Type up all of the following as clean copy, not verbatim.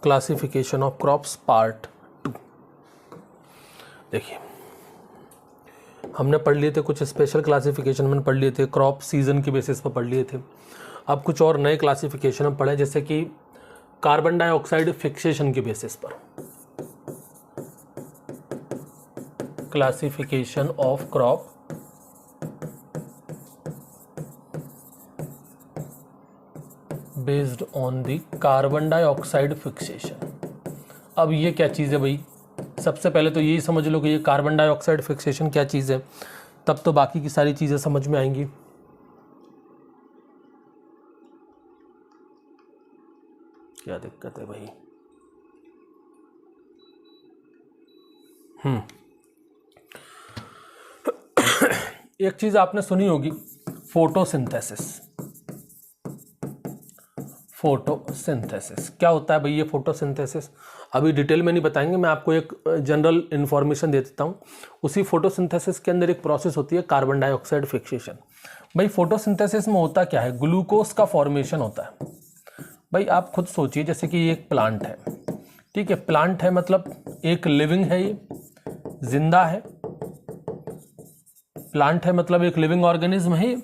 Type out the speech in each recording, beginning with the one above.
Classification of crops part 2। देखिए हमने पढ़ लिए थे कुछ स्पेशल क्लासिफिकेशन में पढ़ लिए थे, क्रॉप सीजन के बेसिस पर पढ़ लिए थे। अब कुछ और नए क्लासिफिकेशन हम पढ़े, जैसे कि कार्बन डाइऑक्साइड फिक्सेशन के बेसिस पर, classification of crop based on the carbon dioxide fixation. अब ये क्या चीज़ है भाई? सबसे पहले तो यही समझ लो कि ये कार्बन डाइऑक्साइड फिक्सेशन क्या चीज़ है, तब तो बाकी की सारी चीज़ें समझ में आएंगी। क्या दिक्कत है भाई? एक चीज़ आपने सुनी होगी, फोटोसिंथेसिस। फोटोसिंथेसिस क्या होता है भाई? ये फोटोसिंथेसिस अभी डिटेल में नहीं बताएंगे, मैं आपको एक जनरल इन्फॉर्मेशन दे देता हूँ। उसी फोटोसिंथेसिस के अंदर एक प्रोसेस होती है कार्बन डाइऑक्साइड फिक्सेशन। भाई फोटोसिंथेसिस में होता क्या है? ग्लूकोज का फॉर्मेशन होता है। भाई आप खुद सोचिए, जैसे कि ये एक प्लांट है, ठीक है, प्लांट है मतलब एक लिविंग है, ये जिंदा है। प्लांट है मतलब एक लिविंग ऑर्गेनिज्म है।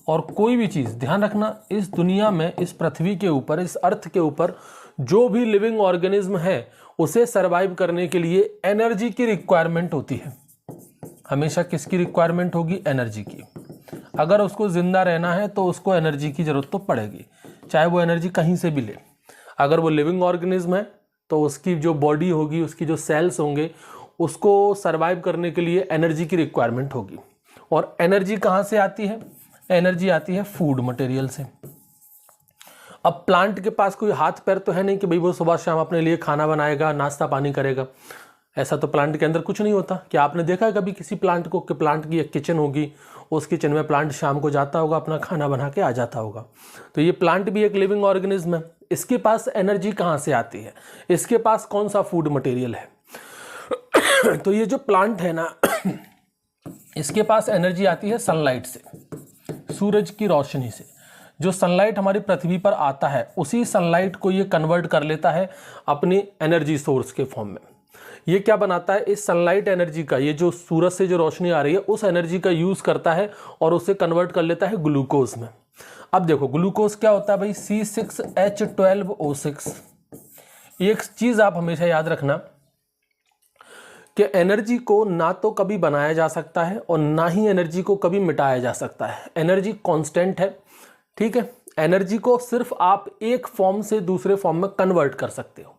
और कोई भी चीज़, ध्यान रखना, इस दुनिया में, इस पृथ्वी के ऊपर, इस अर्थ के ऊपर जो भी लिविंग ऑर्गेनिज्म है, उसे सरवाइव करने के लिए एनर्जी की रिक्वायरमेंट होती है। हमेशा किसकी रिक्वायरमेंट होगी? एनर्जी की। अगर उसको जिंदा रहना है तो उसको एनर्जी की जरूरत तो पड़ेगी, चाहे वो एनर्जी कहीं से भी ले। अगर वो लिविंग ऑर्गेनिज्म है तो उसकी जो बॉडी होगी, उसकी जो सेल्स होंगे, उसको सरवाइव करने के लिए एनर्जी की रिक्वायरमेंट होगी। और एनर्जी कहाँ से आती है? एनर्जी आती है फूड मटेरियल से। अब प्लांट के पास कोई हाथ पैर तो है नहीं कि भाई वो सुबह शाम अपने लिए खाना बनाएगा, नाश्ता पानी करेगा। ऐसा तो प्लांट के अंदर कुछ नहीं होता। क्या आपने देखा है कभी किसी प्लांट को कि प्लांट की एक किचन होगी, उस किचन में प्लांट शाम को जाता होगा, अपना खाना बना के आ जाता होगा? तो ये प्लांट भी एक लिविंग ऑर्गेनिज्म है। इसके पास एनर्जी कहाँ से आती है? इसके पास कौन सा फूड मटेरियल है? तो ये जो प्लांट है ना, इसके पास एनर्जी आती है सनलाइट से, सूरज की रोशनी से। जो सनलाइट हमारी पृथ्वी पर आता है, उसी सनलाइट को ये कन्वर्ट कर लेता है अपनी एनर्जी सोर्स के फॉर्म में। ये क्या बनाता है? इस सनलाइट एनर्जी का, ये जो सूरज से जो रोशनी आ रही है, उस एनर्जी का यूज करता है और उसे कन्वर्ट कर लेता है ग्लूकोज में। अब देखो ग्लूकोज क्या होता है भाई? C6H12O6। एक चीज आप हमेशा याद रखना कि एनर्जी को ना तो कभी बनाया जा सकता है और ना ही एनर्जी को कभी मिटाया जा सकता है। एनर्जी कांस्टेंट है, ठीक है। एनर्जी को सिर्फ आप एक फॉर्म से दूसरे फॉर्म में कन्वर्ट कर सकते हो,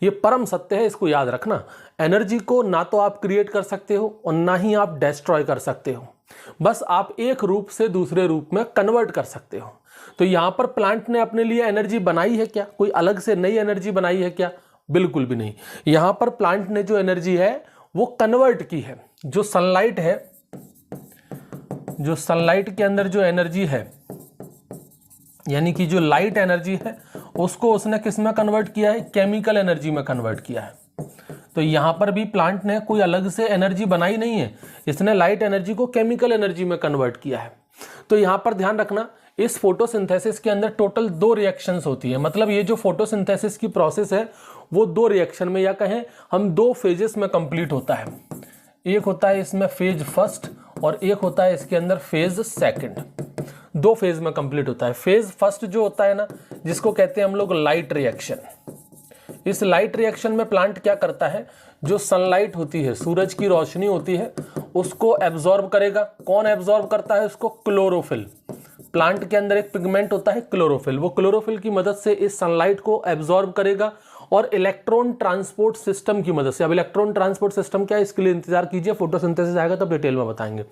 ये परम सत्य है, इसको याद रखना। एनर्जी को ना तो आप क्रिएट कर सकते हो और ना ही आप डिस्ट्रॉय कर सकते हो, बस आप एक रूप से दूसरे रूप में कन्वर्ट कर सकते हो। तो यहां पर प्लांट ने अपने लिए एनर्जी बनाई है क्या? कोई अलग से नई एनर्जी बनाई है क्या? बिल्कुल भी नहीं। यहां पर प्लांट ने जो एनर्जी है वो कन्वर्ट की है। जो सनलाइट है, जो सनलाइट के अंदर जो एनर्जी है, यानी कि जो लाइट एनर्जी है, उसको उसने किस में कन्वर्ट किया है? केमिकल एनर्जी में कन्वर्ट किया है। तो यहां पर भी प्लांट ने कोई अलग से एनर्जी बनाई नहीं है, इसने लाइट एनर्जी को केमिकल एनर्जी में कन्वर्ट किया है। तो यहां पर ध्यान रखना, इस फोटोसिंथेसिस के अंदर टोटल 2 रिएक्शंस होती है। मतलब ये जो फोटोसिंथेसिस की प्रोसेस है वो 2 रिएक्शन में, या कहें हम 2 फेजेस में कंप्लीट होता है। एक होता है इसमें फेज फर्स्ट और एक होता है इसके अंदर फेज सेकंड। 2 फेज में कंप्लीट होता है। फेज फर्स्ट जो होता है ना, जिसको कहते हैं हम लोग लाइट रिएक्शन। इस लाइट रिएक्शन में प्लांट क्या करता है? जो सनलाइट होती है, सूरज की रोशनी होती है, उसको एब्जॉर्ब करेगा। कौन एब्जॉर्ब करता है उसको? क्लोरोफिल। प्लांट के अंदर एक पिगमेंट होता है क्लोरोफिल, वो क्लोरोफिल की मदद से इस सनलाइट को एब्जॉर्ब करेगा और इलेक्ट्रॉन ट्रांसपोर्ट सिस्टम की मदद से, अब इलेक्ट्रॉन ट्रांसपोर्ट सिस्टम क्या है इसके लिए इंतजार कीजिए, फोटोसिंथेसिस आएगा तब डिटेल में बताएंगे।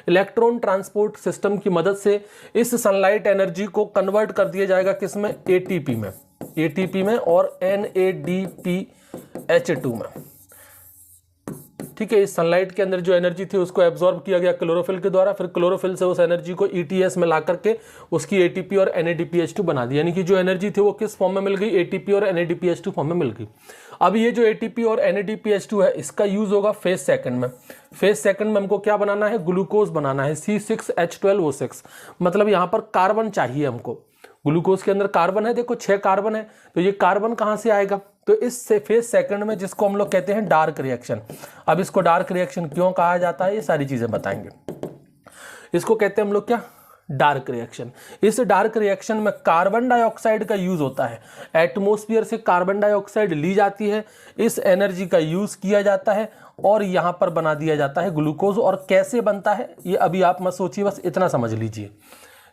इलेक्ट्रॉन ट्रांसपोर्ट सिस्टम की मदद से इस सनलाइट एनर्जी को कन्वर्ट कर दिया जाएगा किसमें? एटीपी में, एटीपी में और NADPH2 में। ठीक है, इस सनलाइट के अंदर जो एनर्जी थी उसको एब्जॉर्ब किया गया क्लोरोफिल के द्वारा, फिर क्लोरोफिल से उस एनर्जी को ETS में ला करके उसकी ATP और NADPH2 बना दी। यानी कि जो एनर्जी थी वो किस फॉर्म में मिल गई? ATP और NADPH2 फॉर्म में मिल गई। अब ये जो ATP और NADPH2 है, इसका यूज होगा फेज सेकंड में। फेज सेकंड में हमको क्या बनाना है? ग्लूकोज बनाना है, C6H12O6। मतलब यहाँ पर कार्बन चाहिए हमको, ग्लूकोज के अंदर कार्बन है, देखो 6 कार्बन है, तो ये कार्बन कहाँ से आएगा, तो इस फेज सेकंड में, जिसको हम लोग कहते हैं डार्क रिएक्शन। अब इसको डार्क रिएक्शन क्यों कहा जाता है, ये सारी चीजें बताएंगे। इसको कहते हैं हम लोग क्या, डार्क रिएक्शन। इस डार्क रिएक्शन में कार्बन डाइऑक्साइड का यूज होता है, एटमॉस्फेयर से कार्बन डाइऑक्साइड ली जाती है, इस एनर्जी का यूज किया जाता है और यहां पर बना दिया जाता है ग्लूकोज। और कैसे बनता है ये अभी आप मत सोचिए, बस इतना समझ लीजिए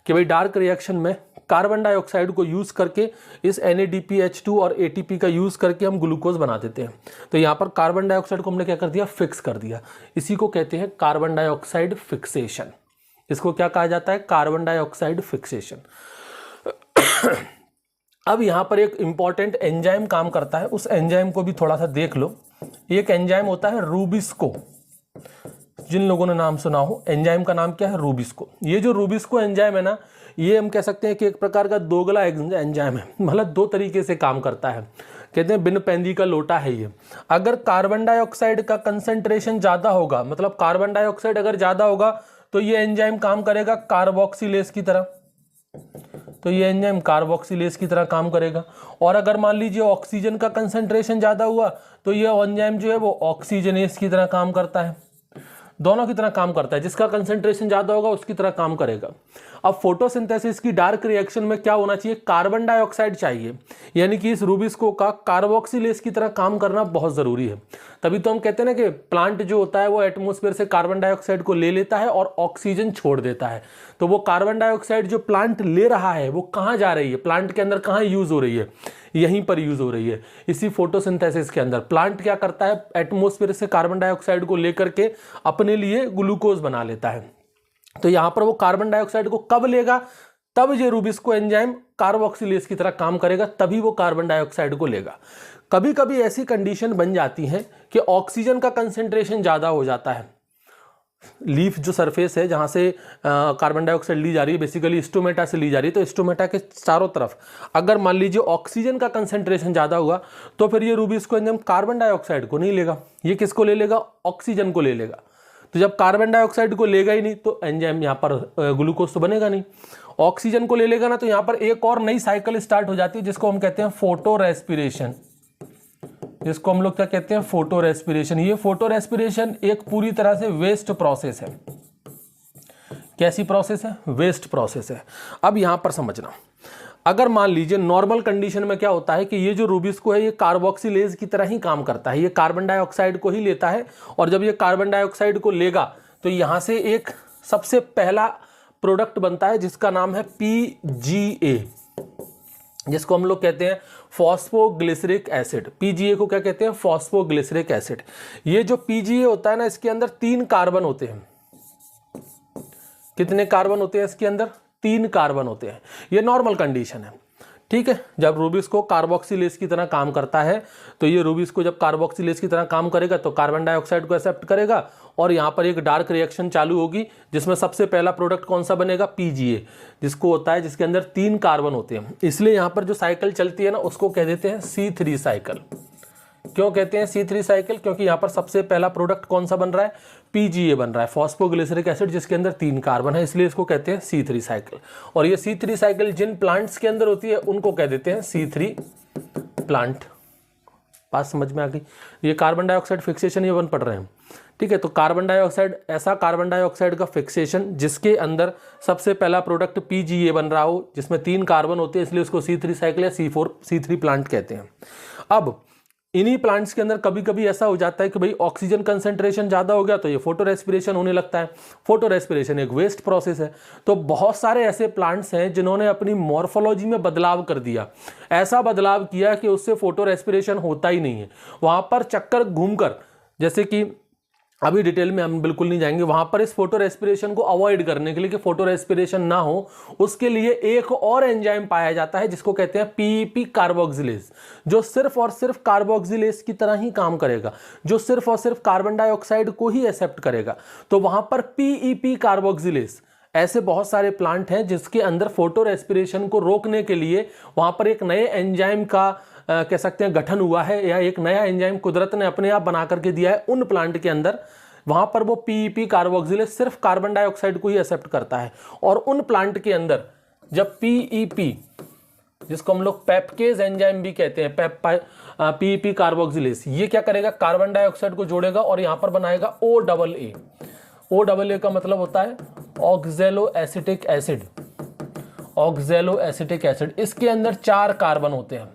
कि भाई डार्क रिएक्शन में कार्बन डाइऑक्साइड को यूज करके इस NADPH2 और ATP का यूज करके हम ग्लूकोज बना देते हैं। तो यहाँ पर कार्बन डाइऑक्साइड को हमने क्या कर दिया, फिक्स कर दिया। इसी को कहते हैं कार्बन डाइऑक्साइड फिक्सेशन। इसको क्या कहा जाता है, कार्बन डाइऑक्साइड फिक्सेशन। अब यहाँ पर एक इंपॉर्टेंट एंजाइम काम करता है, उस एंजाइम को भी थोड़ा सा देख लो। एक एंजाइम होता है रूबिस्को, जिन लोगों ने नाम सुना हो, एंजाइम का नाम क्या है, रूबिस्को। ये जो रूबिस्को एंजाइम है ना, ये हम कह सकते हैं कि एक प्रकार का दोगला एंजाइम है, मतलब 2 तरीके से काम करता है। कहते हैं बिन पैंदी का लोटा है ये। अगर कार्बन डाइऑक्साइड का कंसंट्रेशन ज्यादा होगा, मतलब कार्बन डाइऑक्साइड अगर ज्यादा होगा, तो ये एंजाइम काम करेगा कार्बोक्सिलेज की तरह, तो ये एंजाइम कार्बोक्सिलेज की तरह काम करेगा। और अगर मान लीजिए ऑक्सीजन का कंसंट्रेशन ज्यादा हुआ, तो ये एंजाइम जो है वो ऑक्सीजनेज की तरह काम करता है, दोनों की तरह काम करता है। जिसका कंसंट्रेशन ज्यादा होगा उसकी तरह काम करेगा। अब फोटोसिंथेसिस की डार्क रिएक्शन में क्या होना चाहिए, कार्बन डाइऑक्साइड चाहिए, यानी कि इस रूबिस्को का कार्बोक्सिलेज की तरह काम करना बहुत जरूरी है। तभी तो हम कहते हैं ना कि प्लांट जो होता है वो एटमॉस्फेयर से कार्बन डाइऑक्साइड को ले लेता है और ऑक्सीजन छोड़ देता है। तो वो कार्बन डाइऑक्साइड जो प्लांट ले रहा है वो कहाँ जा रही है, प्लांट के अंदर कहाँ यूज हो रही है, यहीं पर यूज हो रही है, इसी फोटोसिंथेसिस के अंदर। प्लांट क्या करता है, एटमॉस्फेयर से कार्बन डाइऑक्साइड को लेकर के अपने लिए ग्लूकोज बना लेता है। तो यहां पर वो कार्बन डाइऑक्साइड को कब लेगा, तब ये रूबिस्को एंजाइम कार्बोक्सिलेज की तरह काम करेगा, तभी वो कार्बन डाइऑक्साइड को लेगा। कभी कभी ऐसी कंडीशन बन जाती है कि ऑक्सीजन का कंसेंट्रेशन ज्यादा हो जाता है। लीफ जो सरफेस है जहां से कार्बन डाइऑक्साइड ली जा रही है, बेसिकली स्टोमेटा से ली जा रही है, तो स्टोमेटा के चारों तरफ अगर मान लीजिए ऑक्सीजन का कंसेंट्रेशन ज्यादा हुआ, तो फिर ये रूबिस्को एंजाइम कार्बन डाइऑक्साइड को नहीं लेगा, ये किसको ले लेगा, ऑक्सीजन को ले लेगा। तो जब कार्बन डाइऑक्साइड को लेगा ही नहीं तो एंजाइम यहाँ पर ग्लूकोज तो बनेगा नहीं। ऑक्सीजन को ले लेगा ना, तो यहाँ पर एक और नई साइकिल स्टार्ट हो जाती है, जिसको हम कहते हैं फोटो रेस्पिरेशन। जिसको हम लोग क्या कहते हैं, फोटो रेस्पिरेशन। ये फोटो रेस्पिरेशन एक पूरी तरह से वेस्ट प्रोसेस है। कैसी प्रोसेस है, वेस्ट प्रोसेस है। अब यहां पर समझना, अगर मान लीजिए नॉर्मल कंडीशन में क्या होता है कि ये जो रूबिस्को है ये कार्बोक्सिलेज की तरह ही काम करता है, ये कार्बन डाइऑक्साइड को ही लेता है, और जब ये कार्बन डाइऑक्साइड को लेगा तो यहां से एक सबसे पहला प्रोडक्ट बनता है जिसका नाम है PGA, जिसको हम लोग कहते हैं फॉस्फोग्लिसरिक एसिड। PGA को क्या कहते हैं, फॉस्फोग्लिसरिक एसिड। ये जो PGA होता है ना, इसके अंदर 3 कार्बन होते हैं। कितने कार्बन होते हैं इसके अंदर, 3 कार्बन होते हैं। ये नॉर्मल कंडीशन है, ठीक है। जब रूबिस्को कार्बोक्सिलेज की तरह काम करता है, तो ये रूबिस्को जब कार्बोक्सिलेज की तरह काम करेगा तो कार्बन डाइऑक्साइड को एक्सेप्ट करेगा, और यहाँ पर एक डार्क रिएक्शन चालू होगी, जिसमें सबसे पहला प्रोडक्ट कौन सा बनेगा, PGA, जिसको होता है जिसके अंदर 3 कार्बन होते हैं। इसलिए यहाँ पर जो साइकिल चलती है ना, उसको कह देते हैं C3 साइकिल। क्यों कहते हैं C3 साइकिल, क्योंकि यहाँ पर सबसे पहला प्रोडक्ट कौन सा बन रहा है, PGA बन रहा है, फॉस्फोग्लिसरिक एसिड, जिसके अंदर 3 कार्बन है, इसलिए इसको कहते हैं C3 साइकिल। और ये C3 साइकिल जिन प्लांट्स के अंदर होती है उनको कह देते हैं C3 प्लांट। बात समझ में आ गई। ये कार्बन डाइऑक्साइड फिक्सेशन ये वन पढ़ रहे हैं, ठीक है। तो कार्बन डाइऑक्साइड, ऐसा कार्बन डाइऑक्साइड का फिक्सेशन जिसके अंदर सबसे पहला प्रोडक्ट PGA बन रहा हो, जिसमें 3 कार्बन होते हैं, इसलिए उसको C3 साइकिल या C3 प्लांट कहते हैं। अब इन्हीं प्लांट्स के अंदर कभी कभी ऐसा हो जाता है कि भाई ऑक्सीजन कंसेंट्रेशन ज्यादा हो गया तो ये फोटो रेस्पिरेशन होने लगता है। फोटो रेस्पिरेशन एक वेस्ट प्रोसेस है। तो बहुत सारे ऐसे प्लांट्स हैं जिन्होंने अपनी मॉर्फोलॉजी में बदलाव कर दिया, ऐसा बदलाव किया कि उससे फोटो रेस्पिरेशन होता ही नहीं है। वहां पर चक्कर घूमकर, जैसे कि अभी डिटेल में हम बिल्कुल नहीं जाएंगे, वहां पर इस फोटो रेस्पिरेशन को अवॉइड करने के लिए कि फोटो रेस्पिरेशन ना हो, उसके लिए एक और एंजाइम पाया जाता है जिसको कहते हैं PEP कार्बोक्सिलेज, जो सिर्फ और सिर्फ कार्बोक्सिलेज की तरह ही काम करेगा, जो सिर्फ और सिर्फ कार्बन डाइऑक्साइड को ही एक्सेप्ट करेगा। तो वहां पर PEP कार्बोक्सिलेज, ऐसे बहुत सारे प्लांट हैं जिसके अंदर फोटो रेस्पिरेशन को रोकने के लिए वहां पर एक नए एंजाइम का कह सकते हैं गठन हुआ है, या एक नया एंजाइम कुदरत ने अपने आप बना करके दिया है उन प्लांट के अंदर। वहां पर वो PEP कार्बोक्सिलेज सिर्फ कार्बन डाइऑक्साइड को ही एक्सेप्ट करता है, और उन प्लांट के अंदर जब पीईपी, जिसको हम लोग पेप्केज एंजाइम भी कहते हैं, पीईपी कार्बोक्सिलेज, ये क्या करेगा, कार्बन डाइऑक्साइड को जोड़ेगा और यहां पर बनाएगा OAA। OAA का मतलब होता है ऑक्जेलो एसिटिक एसिड। ऑक्जेलो एसिटिक एसिड, इसके अंदर 4 कार्बन होते हैं।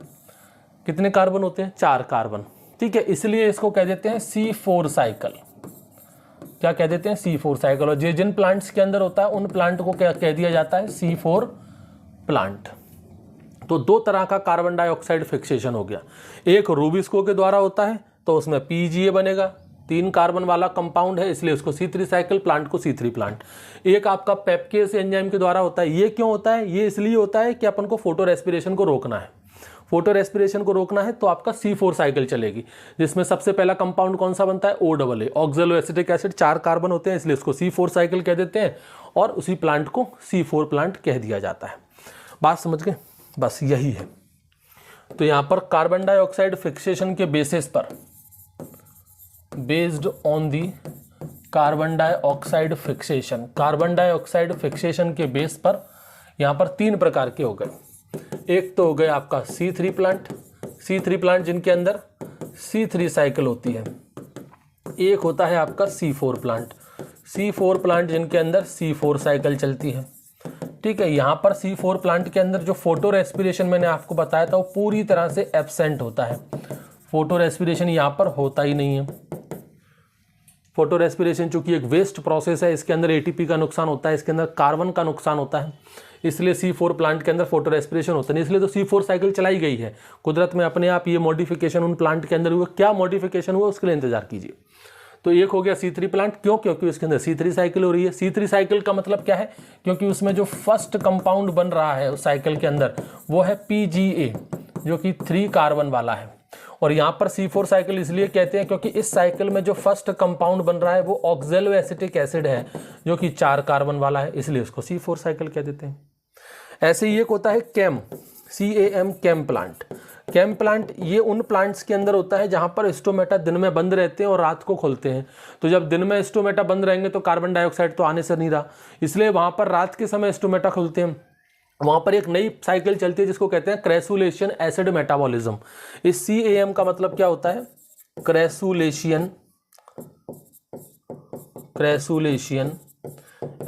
कितने कार्बन होते हैं? 4 कार्बन। ठीक है, इसलिए इसको कह देते हैं C4 साइकिल। क्या कह देते हैं? C4 cycle. और जिन प्लांट्स के अंदर होता है उन प्लांट को क्या कह दिया जाता है? C4 plant. तो 2 तरह का कार्बन डाइऑक्साइड फिक्सेशन हो गया। एक रूबिस्को के द्वारा होता है, तो उसमें PGA बनेगा, 3 कार्बन वाला कंपाउंड है, इसलिए उसको C3 साइकिल, प्लांट को C3 प्लांट। एक आपका पेप्केज एंजाइम के द्वारा होता है। ये क्यों होता है? ये इसलिए होता है कि अपन को फोटो रेस्पिरेशन को रोकना है। फोटो रेस्पिरेशन को रोकना है तो आपका C4 साइकिल चलेगी, जिसमें सबसे पहला कंपाउंड कौन सा बनता है? OAA, ऑक्जेलो acetic acid. 4 कार्बन होते हैं, इसलिए इसको C4 साइकिल कह देते हैं और उसी प्लांट को C4 प्लांट कह दिया जाता है। बात समझ गए? बस यही है। तो यहां पर कार्बन डाइऑक्साइड फिक्सेशन के बेसिस पर, based on the carbon dioxide fixation, carbon dioxide fixation के बेस पर यहां पर 3 प्रकार के हो गए। एक तो हो गए आपका C3 प्लांट, C3 प्लांट जिनके अंदर C3 साइकिल होती है। एक होता है आपका C4 प्लांट, C4 प्लांट जिनके अंदर C4 साइकिल चलती है। ठीक है, यहाँ पर C4 प्लांट के अंदर जो फोटो रेस्पिरेशन मैंने आपको बताया था वो पूरी तरह से एब्सेंट होता है। फोटो रेस्पिरेशन यहाँ पर होता ही नहीं है। फोटो रेस्पिरेशन चूंकि एक वेस्ट प्रोसेस है, इसके अंदर ATP का नुकसान होता है, इसके अंदर कार्बन का नुकसान होता है, इसलिए C4 प्लांट के अंदर फोटो रेस्पिरेशन होता नहीं। इसलिए तो C4 साइकिल चलाई गई है कुदरत में अपने आप। ये मॉडिफिकेशन उन प्लांट के अंदर हुआ, क्या मॉडिफिकेशन हुआ उसके लिए इंतजार कीजिए। तो एक हो गया C3 प्लांट, क्यों? क्योंकि उसके अंदर C3 साइकिल हो रही है। C3 साइकिल का मतलब क्या है? क्योंकि उसमें जो फर्स्ट कंपाउंड बन रहा है उस साइकिल के अंदर वो है PGA, जो कि 3 कार्बन वाला है। और यहाँ पर C4 साइकिल इसलिए कहते हैं क्योंकि इस साइकिल में जो फर्स्ट कंपाउंड बन रहा है वो ऑक्जेलो एसिटिक एसिड है, जो कि 4 कार्बन वाला है, इसलिए उसको C4 साइकिल कह देते हैं। ऐसे ही एक होता है CAM, CAM, CAM plant. CAM plant ये उन प्लांट्स के अंदर होता है जहां पर स्टोमेटा दिन में बंद रहते हैं और रात को खुलते हैं। तो जब दिन में स्टोमेटा बंद रहेंगे तो कार्बन डाइऑक्साइड तो आने से नहीं रहा, इसलिए वहां पर रात के समय स्टोमेटा खुलते हैं। वहां पर एक नई साइकिल चलती है जिसको कहते हैं क्रेसुलेशन एसिड मेटाबॉलिज्म। इस CAM का मतलब क्या होता है? क्रेसुलेशन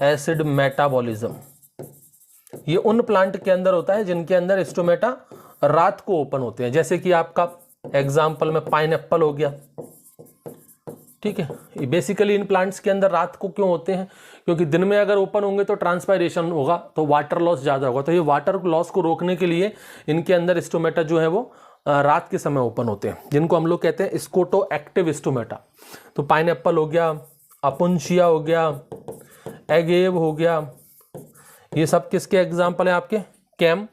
एसिड मेटाबॉलिज्म। ये उन प्लांट के अंदर होता है जिनके अंदर स्टोमेटा रात को ओपन होते हैं, जैसे कि आपका एग्जाम्पल में पाइनएप्पल हो गया। ठीक है, बेसिकली इन प्लांट्स के अंदर रात को क्यों होते हैं? क्योंकि दिन में अगर ओपन होंगे तो ट्रांसपायरेशन होगा, तो वाटर लॉस ज़्यादा होगा। तो ये वाटर लॉस को रोकने के लिए इनके अंदर स्टोमेटा जो है वो रात के समय ओपन होते हैं, जिनको हम लोग कहते हैं स्कोटो एक्टिव स्टोमेटा। तो पाइनएप्पल हो गया, अपुंशिया हो गया, एगेव हो गया, ये सब किसके एग्जाम्पल है? आपके कैम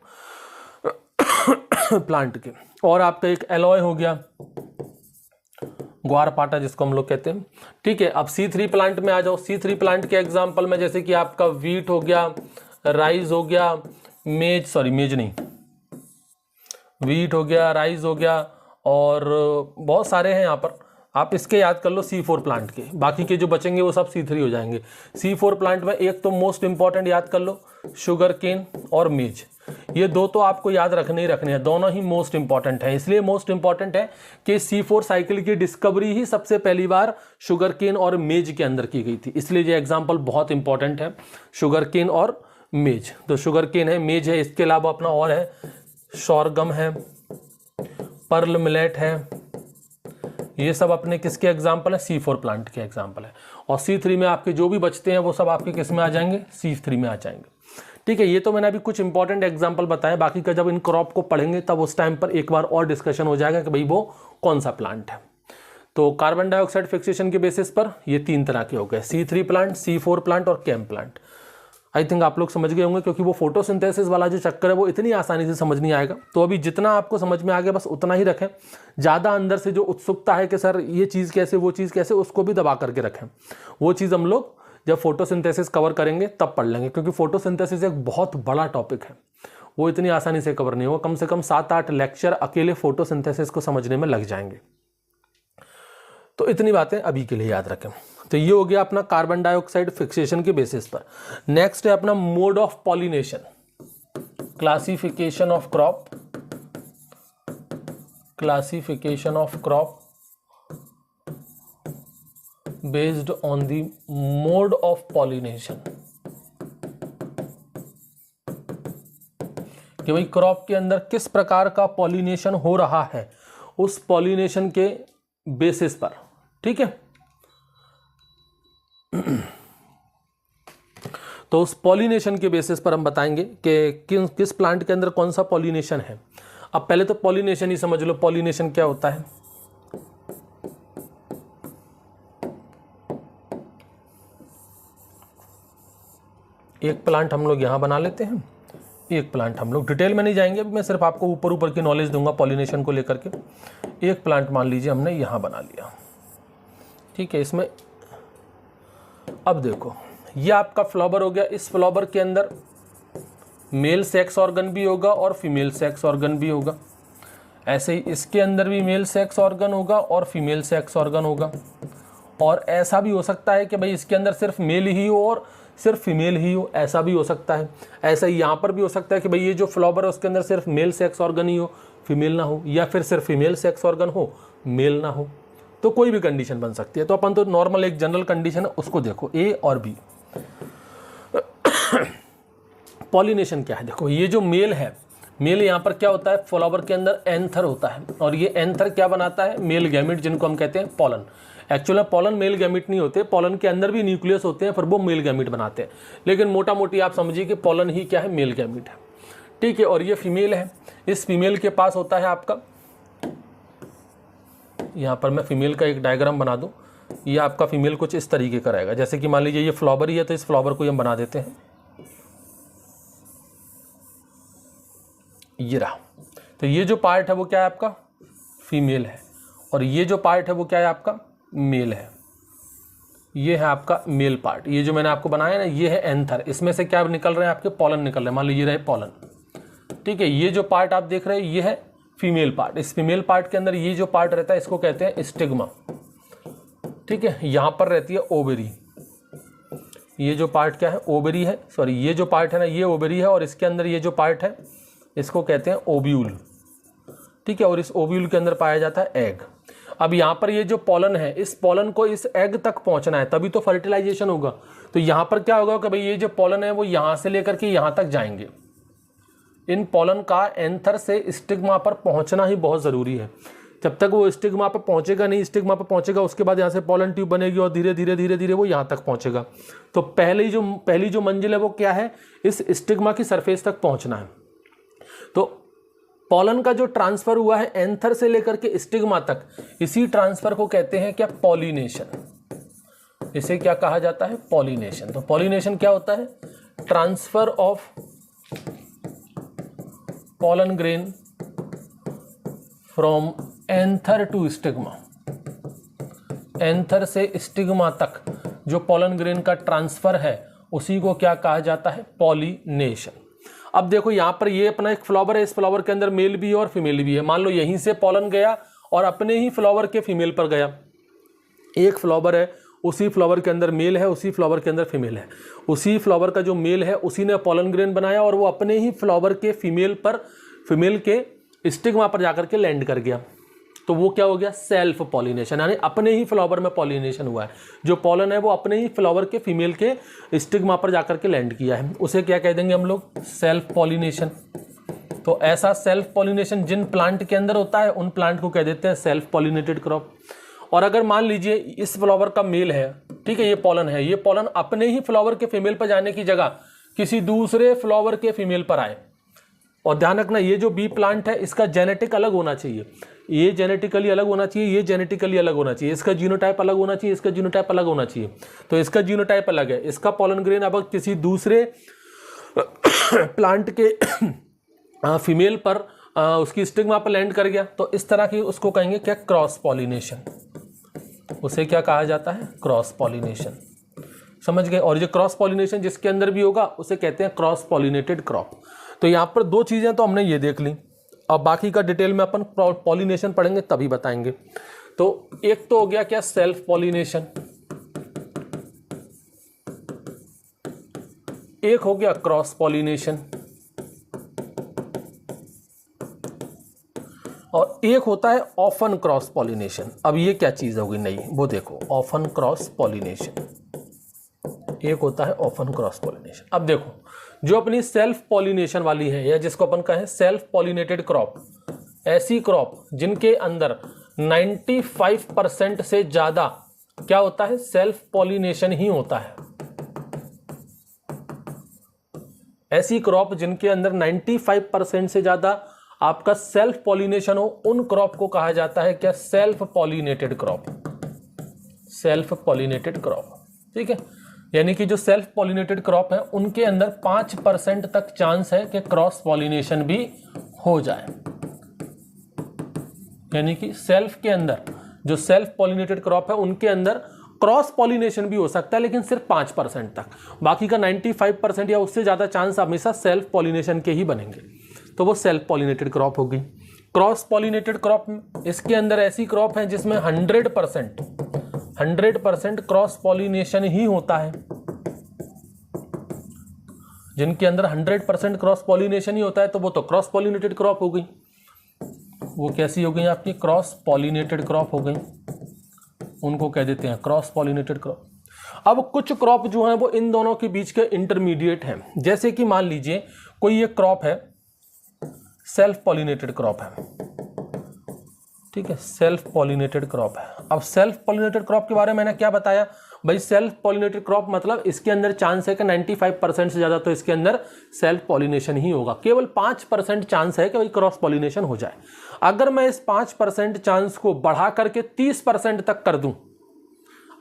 प्लांट के। और आपका एक एलॉय हो गया, ग्वारपाटा जिसको हम लोग कहते हैं। ठीक है, अब C3 प्लांट में आ जाओ। C3 प्लांट के एग्जाम्पल में जैसे कि आपका वीट हो गया, राइस हो गया, वीट हो गया, राइस हो गया, और बहुत सारे हैं यहाँ पर। आप इसके याद कर लो C4 प्लांट के, बाकी के जो बचेंगे वो सब C3 हो जाएंगे। C4 प्लांट में एक तो मोस्ट इंपॉर्टेंट याद कर लो, शुगर केन और मेज। ये 2 तो आपको याद रखने ही रखने हैं, दोनों ही मोस्ट इंपॉर्टेंट है। इसलिए मोस्ट इंपॉर्टेंट है कि C4 साइकिल की डिस्कवरी ही सबसे पहली बार शुगर केन और मेज के अंदर की गई थी, इसलिए ये एग्जाम्पल बहुत इंपॉर्टेंट है, शुगर केन और मेज। तो शुगर केन है, मेज है, इसके अलावा अपना और है शोरगम है, पर्ल मिलेट है, ये सब अपने किसके एग्जाम्पल है? C4 प्लांट के एग्जाम्पल है। और C3 में आपके जो भी बचते हैं वो सब आपके किस में आ जाएंगे? C3 में आ जाएंगे। ठीक है, ये तो मैंने अभी कुछ इंपॉर्टेंट एग्जाम्पल बताए, बाकी का जब इन क्रॉप को पढ़ेंगे तब उस टाइम पर एक बार और डिस्कशन हो जाएगा कि भाई वो कौन सा प्लांट है। तो कार्बन डाइऑक्साइड फिक्सेशन के बेसिस पर ये 3 तरह के हो गए, C3 प्लांट, C4 प्लांट और कैम प्लांट। आई थिंक आप लोग समझ गए होंगे, क्योंकि वो फोटोसिंथेसिस वाला जो चक्कर है वो इतनी आसानी से समझ नहीं आएगा। तो अभी जितना आपको समझ में आ गया बस उतना ही रखें, ज़्यादा अंदर से जो उत्सुकता है कि सर ये चीज़ कैसे, वो चीज़ कैसे, उसको भी दबा करके रखें। वो चीज़ हम लोग जब फोटोसिंथेसिस कवर करेंगे तब पढ़ लेंगे, क्योंकि फोटोसिंथेसिस एक बहुत बड़ा टॉपिक है, वो इतनी आसानी से कवर नहीं होगा। कम से कम 7-8 लेक्चर अकेले फोटोसिंथेसिस को समझने में लग जाएंगे। तो इतनी बातें अभी के लिए याद रखें। तो ये हो गया अपना कार्बन डाइऑक्साइड फिक्सेशन के बेसिस पर। नेक्स्ट है अपना mode of pollination. Classification of crop based on the mode of pollination, कि भाई क्रॉप के अंदर किस प्रकार का पॉलिनेशन हो रहा है, उस पॉलिनेशन के बेसिस पर। ठीक है, तो उस पॉलिनेशन के बेसिस पर हम बताएंगे कि किस प्लांट के अंदर कौन सा पॉलिनेशन है। अब पहले तो पॉलिनेशन ही समझ लो, पॉलिनेशन क्या होता है। एक प्लांट हम लोग यहां बना लेते हैं, एक प्लांट हम लोग डिटेल में नहीं जाएंगे, मैं सिर्फ आपको ऊपर ऊपर की नॉलेज दूंगा पॉलिनेशन को लेकर के। एक प्लांट मान लीजिए हमने यहां बना लिया, ठीक है। इसमें अब देखो, ये आपका फ्लावर हो गया। इस फ्लावर के अंदर मेल सेक्स ऑर्गन भी होगा और फीमेल सेक्स ऑर्गन भी होगा। ऐसे ही इसके अंदर भी मेल सेक्स ऑर्गन होगा और फीमेल सेक्स ऑर्गन होगा। और ऐसा भी हो सकता है कि भाई इसके अंदर सिर्फ मेल ही हो और सिर्फ फीमेल ही हो, ऐसा भी हो सकता है। ऐसा ही यहाँ पर भी हो सकता है कि भाई ये जो फ्लावर है उसके अंदर सिर्फ मेल सेक्स ऑर्गन ही हो, फीमेल ना हो, या फिर सिर्फ फीमेल सेक्स ऑर्गन हो, मेल ना हो। तो कोई भी कंडीशन बन सकती है। तो अपन तो नॉर्मल एक जनरल कंडीशन है उसको देखो, ए और बी। पॉलिनेशन क्या है, देखो ये जो मेल है, मेल यहाँ पर क्या होता है, फ्लावर के अंदर एंथर होता है, और ये एंथर क्या बनाता है, मेल गैमेट, जिनको हम कहते हैं pollen. Actually pollen male gamete नहीं होते, पॉलन के अंदर भी न्यूक्लियस होते हैं, पर वो मेल गैमेट बनाते हैं। लेकिन मोटा मोटी आप समझिए कि पॉलन ही क्या है, मेल गैमेट है। ठीक है, और ये फीमेल है। इस फीमेल के पास होता है आपका, यहाँ पर मैं फीमेल का एक डायग्राम बना दूँ। ये आपका फीमेल कुछ इस तरीके का रहेगा, जैसे कि मान लीजिए ये फ्लावर ही है, तो इस फ्लावर को हम बना देते हैं, ये रहा। तो ये जो पार्ट है वो क्या है आपका, फीमेल है, और ये जो पार्ट है वो क्या है आपका, मेल है। ये है आपका मेल पार्ट। ये जो मैंने आपको बनाया ना, ये है एंथर। इसमें से क्या निकल रहे हैं आपके, पॉलन निकल रहे हैं। मान लीजिए ये रहे पॉलन। ठीक है, ये जो पार्ट आप देख रहे हैं ये है फीमेल पार्ट। इस फीमेल पार्ट के अंदर ये जो पार्ट रहता है इसको कहते हैं स्टिग्मा। ठीक है, यहां पर रहती है ओवेरी। ये जो पार्ट क्या है, ओवेरी है, सॉरी ये जो पार्ट है ना ये ओवेरी है, और इसके अंदर ये जो पार्ट है इसको कहते हैं ओव्यूल। ठीक है, और इस ओव्यूल के अंदर पाया जाता है एग। अब यहाँ पर ये जो पॉलन है, इस पॉलन को इस एग तक पहुंचना है, तभी तो फर्टिलाइजेशन होगा। तो यहाँ पर क्या होगा कि भाई ये जो पॉलन है वो यहाँ से लेकर के यहाँ तक जाएंगे। इन पॉलन का एंथर से स्टिग्मा पर पहुंचना ही बहुत ज़रूरी है। जब तक वो स्टिग्मा पर पहुंचेगा नहीं, स्टिग्मा पर पहुंचेगा उसके बाद यहाँ से पॉलन ट्यूब बनेगी और धीरे धीरे धीरे धीरे वो यहाँ तक पहुंचेगा। तो पहली जो मंजिल है वो क्या है, इस स्टिग्मा की सरफेस तक पहुँचना है। तो पॉलन का जो ट्रांसफर हुआ है एंथर से लेकर के स्टिग्मा तक, इसी ट्रांसफर को कहते हैं क्या, पॉलिनेशन। इसे क्या कहा जाता है, पॉलिनेशन। तो पॉलिनेशन क्या होता है, transfer of pollen grain from anther to stigma. Anther से स्टिग्मा तक जो पॉलन ग्रेन का ट्रांसफर है उसी को क्या कहा जाता है, पॉलिनेशन। अब देखो यहाँ पर ये अपना एक फ्लावर है, इस फ्लावर के अंदर मेल भी है और फीमेल भी है। मान लो यहीं से पॉलन गया और अपने ही फ्लावर के फीमेल पर गया। एक फ्लावर है, उसी फ्लावर के अंदर मेल है, उसी फ्लावर के अंदर फीमेल है। उसी फ्लावर का जो मेल है उसी ने पॉलन ग्रेन बनाया और वो अपने ही फ्लावर के फीमेल के स्टिग्मा पर जाकर के लैंड कर गया। तो वो क्या हो गया, सेल्फ पॉलिनेशन, यानी अपने ही फ्लावर में पॉलिनेशन हुआ है। जो पॉलन है वो अपने ही फ्लावर के फीमेल के स्टिग्मा पर जाकर के लैंड किया है, उसे क्या कह देंगे हम लोग, सेल्फ पॉलिनेशन। तो ऐसा सेल्फ पॉलिनेशन जिन प्लांट के अंदर होता है उन प्लांट को कह देते हैं सेल्फ पॉलिनेटेड क्रॉप। और अगर मान लीजिए इस फ्लावर का मेल है, ठीक है, ये पॉलन है, ये पॉलन अपने ही फ्लावर के फीमेल पर जाने की जगह किसी दूसरे फ्लावर के फीमेल पर आए। और ध्यान रखना, ये जो बी प्लांट है इसका जेनेटिक अलग होना चाहिए, ये जेनेटिकली अलग होना चाहिए, ये जेनेटिकली अलग होना चाहिए, इसका जीनोटाइप अलग होना चाहिए, इसका जीनोटाइप अलग होना चाहिए। तो इसका जीनोटाइप अलग है, इसका पॉलन ग्रेन अब किसी दूसरे प्लांट के फीमेल पर उसकी स्टिग्मा पर लैंड कर गया, तो इस तरह की उसको कहेंगे क्या, क्रॉस पॉलिनेशन। उसे क्या कहा जाता है, क्रॉस पॉलिनेशन। समझ गए। और जो क्रॉस पॉलिनेशन जिसके अंदर भी होगा उसे कहते हैं क्रॉस पॉलिनेटेड क्रॉप। तो यहाँ पर दो चीज़ें तो हमने ये देख ली, अब बाकी का डिटेल में अपन पॉलिनेशन पढ़ेंगे तभी बताएंगे। तो एक तो हो गया क्या, सेल्फ पॉलिनेशन, एक हो गया क्रॉस पॉलिनेशन। एक होता है ऑफन क्रॉस पॉलिनेशन। अब ये क्या चीज होगी नई, वो देखो, ऑफन क्रॉस पॉलिनेशन। एक होता है ऑफन क्रॉस पॉलिनेशन। अब देखो, जो अपनी सेल्फ पॉलिनेशन वाली है, या जिसको अपन कहें सेल्फ पॉलिनेटेड क्रॉप, ऐसी क्रॉप जिनके अंदर 95% से ज्यादा क्या होता है, सेल्फ पॉलिनेशन ही होता है। ऐसी क्रॉप जिनके अंदर 95% से ज्यादा आपका सेल्फ पॉलिनेशन हो, उन क्रॉप को कहा जाता है क्या, self pollinated crop. Self pollinated crop, ठीक है। यानी कि जो सेल्फ पॉलिनेटेड क्रॉप है उनके अंदर 5% तक चांस है कि क्रॉस पॉलिनेशन भी हो जाए। यानी कि सेल्फ के अंदर जो सेल्फ पॉलिनेटेड क्रॉप है उनके अंदर क्रॉस पॉलिनेशन भी हो सकता है, लेकिन सिर्फ 5% तक। बाकी का 95% या उससे ज्यादा चांस हमेशा सेल्फ पॉलिनेशन के ही बनेंगे, तो वो सेल्फ पॉलिनेटेड क्रॉप होगी। क्रॉस पॉलिनेटेड क्रॉप, इसके अंदर ऐसी क्रॉप है जिसमें 100% क्रॉस पॉलिनेशन ही होता है। जिनके अंदर 100% क्रॉस पॉलिनेशन ही होता है, तो वो तो क्रॉस पॉलिनेटेड क्रॉप हो गई। वो कैसी हो गई आपकी, क्रॉस पॉलिनेटेड क्रॉप हो गई, उनको कह देते हैं क्रॉस पॉलिनेटेड क्रॉप। अब कुछ क्रॉप जो है वो इन दोनों के बीच के इंटरमीडिएट हैं। जैसे कि मान लीजिए कोई ये क्रॉप है, सेल्फ पॉलिनेटेड क्रॉप है, ठीक है, सेल्फ पॉलिनेटेड क्रॉप है। अब सेल्फ पॉलिनेटेड क्रॉप के बारे में मैंने क्या बताया भाई, सेल्फ पॉलिनेटेड क्रॉप मतलब इसके अंदर चांस है कि 95% से ज्यादा तो इसके अंदर सेल्फ पॉलिनेशन ही होगा, केवल 5% चांस है कि भाई क्रॉस पॉलिनेशन हो जाए। अगर मैं इस 5% चांस को बढ़ा करके 30% तक कर दूं,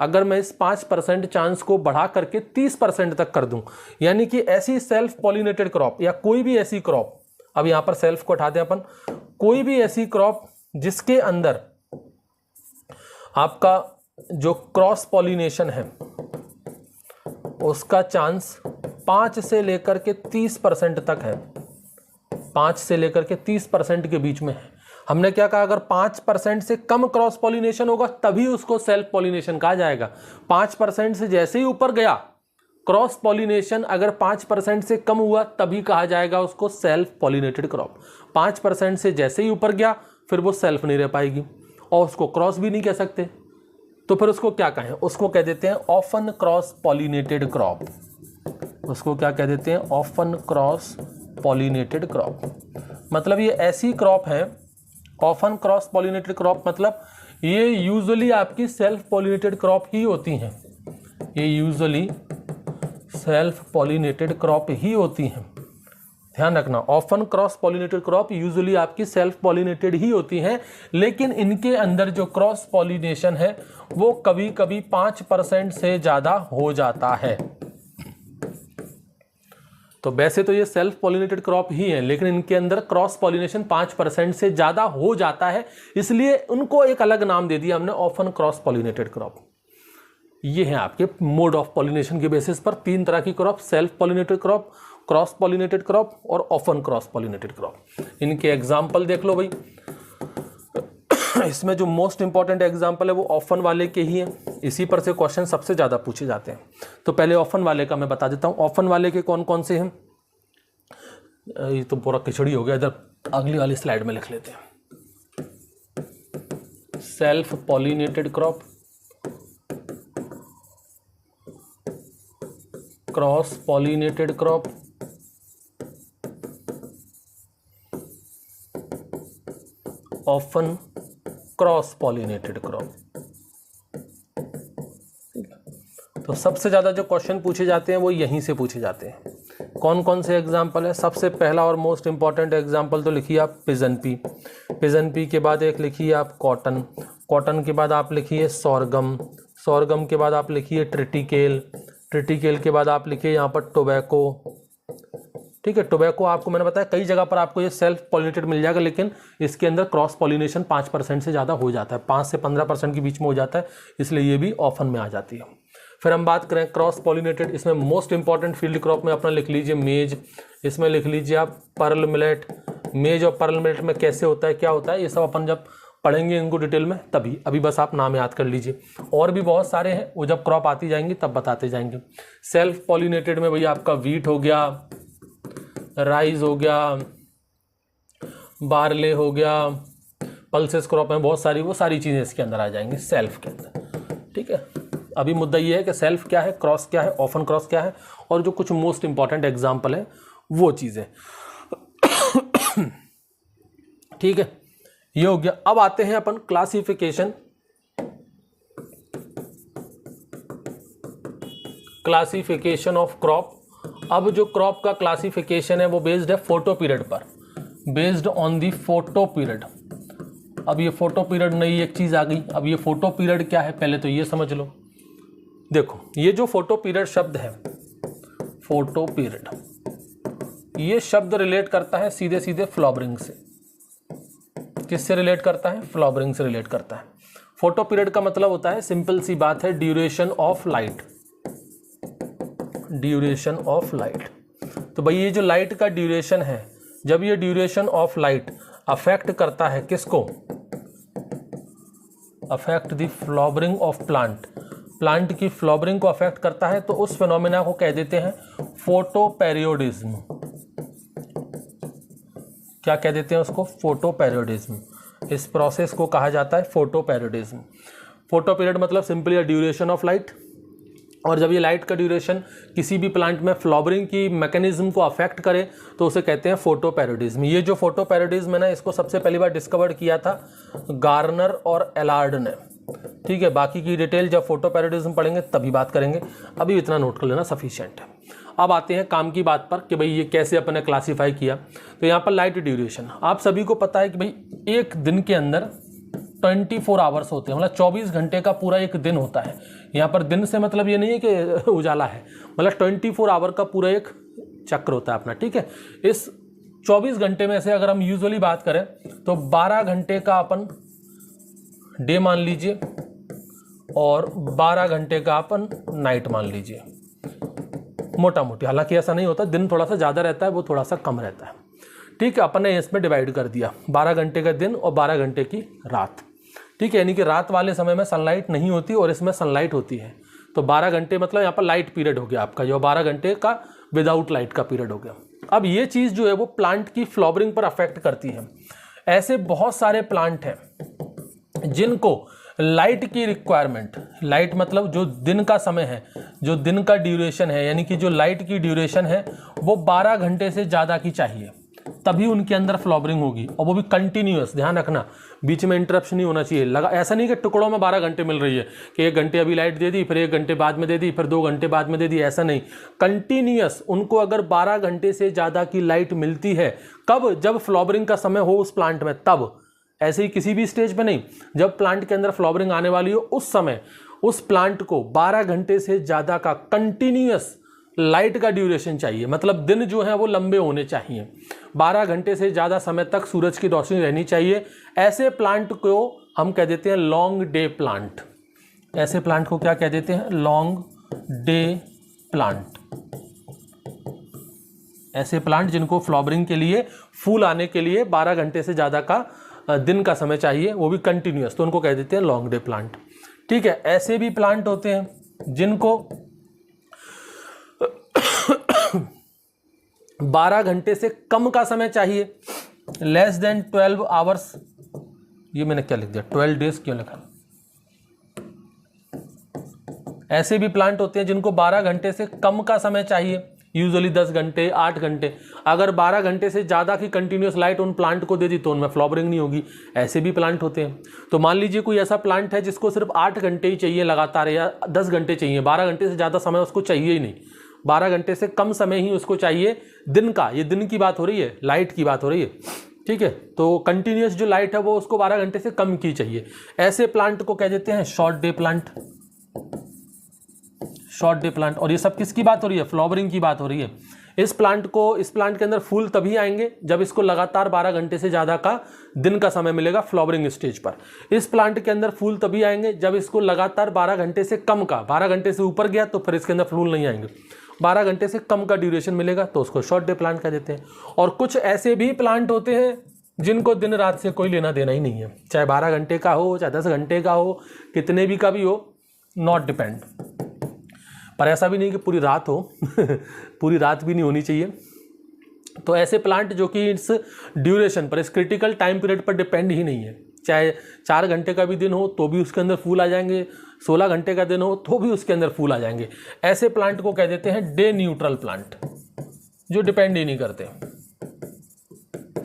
अगर मैं इस 5% चांस को बढ़ा करके 30% तक कर दूं, यानी कि ऐसी सेल्फ पॉलिनेटेड क्रॉप या कोई भी ऐसी क्रॉप, अब यहां पर सेल्फ को हटा दें अपन, कोई भी ऐसी क्रॉप जिसके अंदर आपका जो क्रॉस पॉलिनेशन है उसका चांस 5 से लेकर के 30% तक है, 5 से लेकर के 30% के बीच में है। हमने क्या कहा, अगर 5% से कम क्रॉस पॉलिनेशन होगा तभी उसको सेल्फ पॉलिनेशन कहा जाएगा। 5% से जैसे ही ऊपर गया क्रॉस पॉलिनेशन, अगर 5% से कम हुआ तभी कहा जाएगा उसको सेल्फ पॉलिनेटेड क्रॉप। 5% से जैसे ही ऊपर गया फिर वो सेल्फ नहीं रह पाएगी और उसको क्रॉस भी नहीं कह सकते, तो फिर उसको क्या कहें, उसको कह देते हैं ऑफन क्रॉस पॉलिनेटेड क्रॉप। उसको क्या कह देते हैं, ऑफन क्रॉस पॉलिनेटेड क्रॉप। मतलब ये ऐसी क्रॉप है, ऑफन क्रॉस पॉलिनेटेड क्रॉप मतलब ये यूजुअली आपकी सेल्फ पॉलिनेटेड क्रॉप ही होती हैं, ये यूजुअली सेल्फ पॉलिनेटेड क्रॉप ही होती हैं। ध्यान रखना, often cross pollinated crop usually आपकी सेल्फ पॉलिनेटेड ही होती हैं, लेकिन इनके अंदर जो क्रॉस पॉलिनेशन है वो कभी कभी 5% से ज्यादा हो जाता है। तो वैसे तो ये सेल्फ पॉलिनेटेड क्रॉप ही है, लेकिन इनके अंदर क्रॉस पॉलिनेशन 5% से ज्यादा हो जाता है, इसलिए उनको एक अलग नाम दे दिया हमने, ऑफन क्रॉस पॉलिनेटेड क्रॉप। ये है आपके मोड ऑफ पॉलिनेशन के बेसिस पर 3 तरह की crop, self pollinated crop, cross pollinated crop और ऑफन क्रॉस पॉलिनेटेड क्रॉप। इनके एग्जाम्पल देख लो भाई। इसमें जो मोस्ट इंपॉर्टेंट एग्जाम्पल है वो ऑफन वाले के ही हैं, इसी पर से क्वेश्चन सबसे ज्यादा पूछे जाते हैं। तो पहले ऑफन वाले का मैं बता देता हूं। ऑफन वाले के कौन कौन से हैं, ये तो पूरा खिचड़ी हो गया, इधर अगली वाली स्लाइड में लिख लेते हैं। Self pollinated crop, cross pollinated crop, often cross pollinated crop. तो सबसे ज्यादा जो क्वेश्चन पूछे जाते हैं वो यहीं से पूछे जाते हैं। कौन कौन से एग्जाम्पल है, सबसे पहला और मोस्ट इंपॉर्टेंट एग्जाम्पल तो लिखिए आप पिजन पी, पिजन पी के बाद एक लिखिए आप कॉटन, कॉटन के बाद आप लिखिए सोरगम, सोरगम के बाद आप लिखिए ट्रिटिकेल, ट्रिटिकेल के बाद आप लिखिए यहाँ पर टोबैको। ठीक है, टोबैको आपको मैंने बताया कई जगह पर आपको ये सेल्फ पॉलिनेटेड मिल जाएगा, लेकिन इसके अंदर क्रॉस पॉलिनेशन 5% से ज़्यादा हो जाता है, 5 से 15% के बीच में हो जाता है, इसलिए ये भी ऑफन में आ जाती है। फिर हम बात करें क्रॉस पॉलिनेटेड, इसमें मोस्ट इंपॉर्टेंट फील्ड क्रॉप में अपना लिख लीजिए मेज, इसमें लिख लीजिए आप पर्ल मिलेट। मेज और पर्ल मिलेट में कैसे होता है, क्या होता है, ये सब अपन जब पढ़ेंगे इनको डिटेल में तभी, अभी बस आप नाम याद कर लीजिए। और भी बहुत सारे हैं, वो जब क्रॉप आती जाएंगी तब बताते जाएंगे। सेल्फ पॉलिनेटेड में भैया आपका वीट हो गया, राइस हो गया, बार्ले हो गया, पल्सेस क्रॉप हैं बहुत सारी, वो सारी चीज़ें इसके अंदर आ जाएंगी सेल्फ के अंदर। ठीक है, अभी मुद्दा ये है कि सेल्फ क्या है, क्रॉस क्या है, ऑफन क्रॉस क्या है, और जो कुछ मोस्ट इंपॉर्टेंट एग्जाम्पल है वो चीज़ें। ठीक है, ये हो गया। अब आते हैं अपन क्लासिफिकेशन ऑफ क्रॉप। अब जो क्रॉप का क्लासिफिकेशन है वो बेस्ड है फोटो पीरियड पर, based on the photo period. अब ये फोटो पीरियड नई एक चीज आ गई। अब ये फोटो पीरियड क्या है पहले तो ये समझ लो। देखो ये जो फोटो पीरियड शब्द है, फोटो पीरियड, ये शब्द रिलेट करता है सीधे सीधे फ्लॉवरिंग से। किससे रिलेट करता है? फ्लॉवरिंग से रिलेट करता है। फोटो पीरियड का मतलब होता है, सिंपल सी बात है, duration of light. Duration of light, तो भाई ये जो लाइट का ड्यूरेशन है, जब ये ड्यूरेशन ऑफ लाइट अफेक्ट करता है किसको? Affect the flowering of plant, plant की फ्लॉवरिंग को अफेक्ट करता है, तो उस फिनोमेना को कह देते हैं फोटो पेरियोडिज्म। क्या कह देते हैं उसको? फोटो पेरियोडिज्म। इस प्रोसेस को कहा जाता है फोटो पेरियोडिज्म। फोटो पीरियड मतलब सिंपली ड्यूरेशन ऑफ लाइट, और जब ये लाइट का ड्यूरेशन किसी भी प्लांट में फ्लॉवरिंग की मैकेनिज्म को अफेक्ट करे तो उसे कहते हैं फोटो पेरियोडिज्म। ये जो फोटो पेरियोडिज्म है ना, इसको सबसे पहली बार डिस्कवर किया था गार्नर और एलार्ड ने। ठीक है, बाकी की डिटेल जब फोटो पेरियोडिज्म पढ़ेंगे तभी बात करेंगे, अभी इतना नोट कर लेना सफिशिएंट है। अब आते हैं काम की बात पर कि भाई ये कैसे अपने क्लासीफाई किया। तो यहाँ पर लाइट ड्यूरेशन, आप सभी को पता है कि भाई एक दिन के अंदर 24 आवर्स होते हैं, मतलब 24 घंटे का पूरा एक दिन होता है। यहाँ पर दिन से मतलब ये नहीं है कि उजाला है, मतलब 24 आवर का पूरा एक चक्र होता है अपना। ठीक है, इस 24 घंटे में से अगर हम यूजुअली बात करें तो 12 घंटे का अपन डे मान लीजिए और 12 घंटे का अपन नाइट मान लीजिए, मोटा मोटी। हालांकि ऐसा नहीं होता, दिन थोड़ा सा ज़्यादा रहता है, वो थोड़ा सा कम रहता है। ठीक है, अपन ने इसमें डिवाइड कर दिया 12 घंटे का दिन और 12 घंटे की रात। ठीक है, यानी कि रात वाले समय में सनलाइट नहीं होती और इसमें सनलाइट होती है, तो 12 घंटे मतलब यहाँ पर लाइट पीरियड हो गया आपका, जो 12 घंटे का विदाउट लाइट का पीरियड हो गया। अब ये चीज़ जो है वो प्लांट की फ्लॉवरिंग पर अफेक्ट करती है। ऐसे बहुत सारे प्लांट हैं जिनको लाइट की रिक्वायरमेंट, लाइट मतलब जो दिन का समय है, जो दिन का ड्यूरेशन है, यानी कि जो लाइट की ड्यूरेशन है वो 12 घंटे से ज़्यादा की चाहिए, तभी उनके अंदर फ्लॉवरिंग होगी, और वो भी कंटिन्यूअस। ध्यान रखना, बीच में इंटरप्शन नहीं होना चाहिए। लगा ऐसा नहीं कि टुकड़ों में 12 घंटे मिल रही है कि 1 घंटे अभी लाइट दे दी, फिर 1 घंटे बाद में दे दी, फिर 2 घंटे बाद में दे दी, ऐसा नहीं। कंटिन्यूअस उनको अगर 12 घंटे से ज़्यादा की लाइट मिलती है, कब? जब फ्लॉवरिंग का समय हो उस प्लांट में, तब। ऐसे ही किसी भी स्टेज पे नहीं, जब प्लांट के अंदर फ्लॉवरिंग आने वाली हो उस समय उस प्लांट को 12 घंटे से ज़्यादा का कंटिन्यूअस लाइट का ड्यूरेशन चाहिए। मतलब दिन जो है वो लंबे होने चाहिए, 12 घंटे से ज़्यादा समय तक सूरज की रोशनी रहनी चाहिए। ऐसे प्लांट को हम कह देते हैं लॉन्ग डे प्लांट। ऐसे प्लांट को क्या कह देते हैं? Long day plant. ऐसे प्लांट जिनको फ्लॉवरिंग के लिए, फूल आने के लिए 12 घंटे से ज़्यादा का दिन का समय चाहिए, वो भी कंटिन्यूअस, तो उनको कह देते हैं लॉन्ग डे प्लांट। ठीक है, ऐसे भी प्लांट होते हैं जिनको 12 घंटे से कम का समय चाहिए, लेस देन 12 आवर्स। ये मैंने क्या लिख दिया? 12 डेज क्यों लिखा? ऐसे भी प्लांट होते हैं जिनको 12 घंटे से कम का समय चाहिए, यूजुअली 10 घंटे, 8 घंटे। अगर 12 घंटे से ज़्यादा की कंटिन्यूअस लाइट उन प्लांट को दे दी तो उनमें फ्लॉवरिंग नहीं होगी। ऐसे भी प्लांट होते हैं। तो मान लीजिए कोई ऐसा प्लांट है जिसको सिर्फ 8 घंटे ही चाहिए लगातार, या 10 घंटे चाहिए, 12 घंटे से ज़्यादा समय उसको चाहिए ही नहीं, 12 घंटे से कम समय ही उसको चाहिए दिन का। ये दिन की बात हो रही है, लाइट की बात हो रही है। ठीक है, तो कंटिन्यूअस जो लाइट है वो उसको 12 घंटे से कम की चाहिए। ऐसे प्लांट को कह देते हैं short day plant. Short day plant. और ये सब किसकी बात हो रही है? फ्लॉवरिंग की बात हो रही है। इस प्लांट के अंदर फूल तभी आएंगे जब इसको लगातार 12 घंटे से ज़्यादा का दिन का समय मिलेगा फ्लॉवरिंग स्टेज पर। इस प्लांट के अंदर फूल तभी आएंगे जब इसको लगातार 12 घंटे से कम का, 12 घंटे से ऊपर गया तो फिर इसके अंदर फूल नहीं आएंगे, 12 घंटे से कम का ड्यूरेशन मिलेगा तो उसको शॉर्ट डे प्लांट कह देते हैं। और कुछ ऐसे भी प्लांट होते हैं जिनको दिन रात से कोई लेना देना ही नहीं है, चाहे 12 घंटे का हो, चाहे 10 घंटे का हो, कितने भी का भी हो, नॉट डिपेंड। पर ऐसा भी नहीं कि पूरी रात हो पूरी रात भी नहीं होनी चाहिए। तो ऐसे प्लांट जो कि इस ड्यूरेशन पर, इस क्रिटिकल टाइम पीरियड पर डिपेंड ही नहीं है, चाहे 4 घंटे का भी दिन हो तो भी उसके अंदर फूल आ जाएंगे, 16 घंटे का दिन हो तो भी उसके अंदर फूल आ जाएंगे। ऐसे प्लांट को कह देते हैं डे न्यूट्रल प्लांट, जो डिपेंड ही नहीं करते।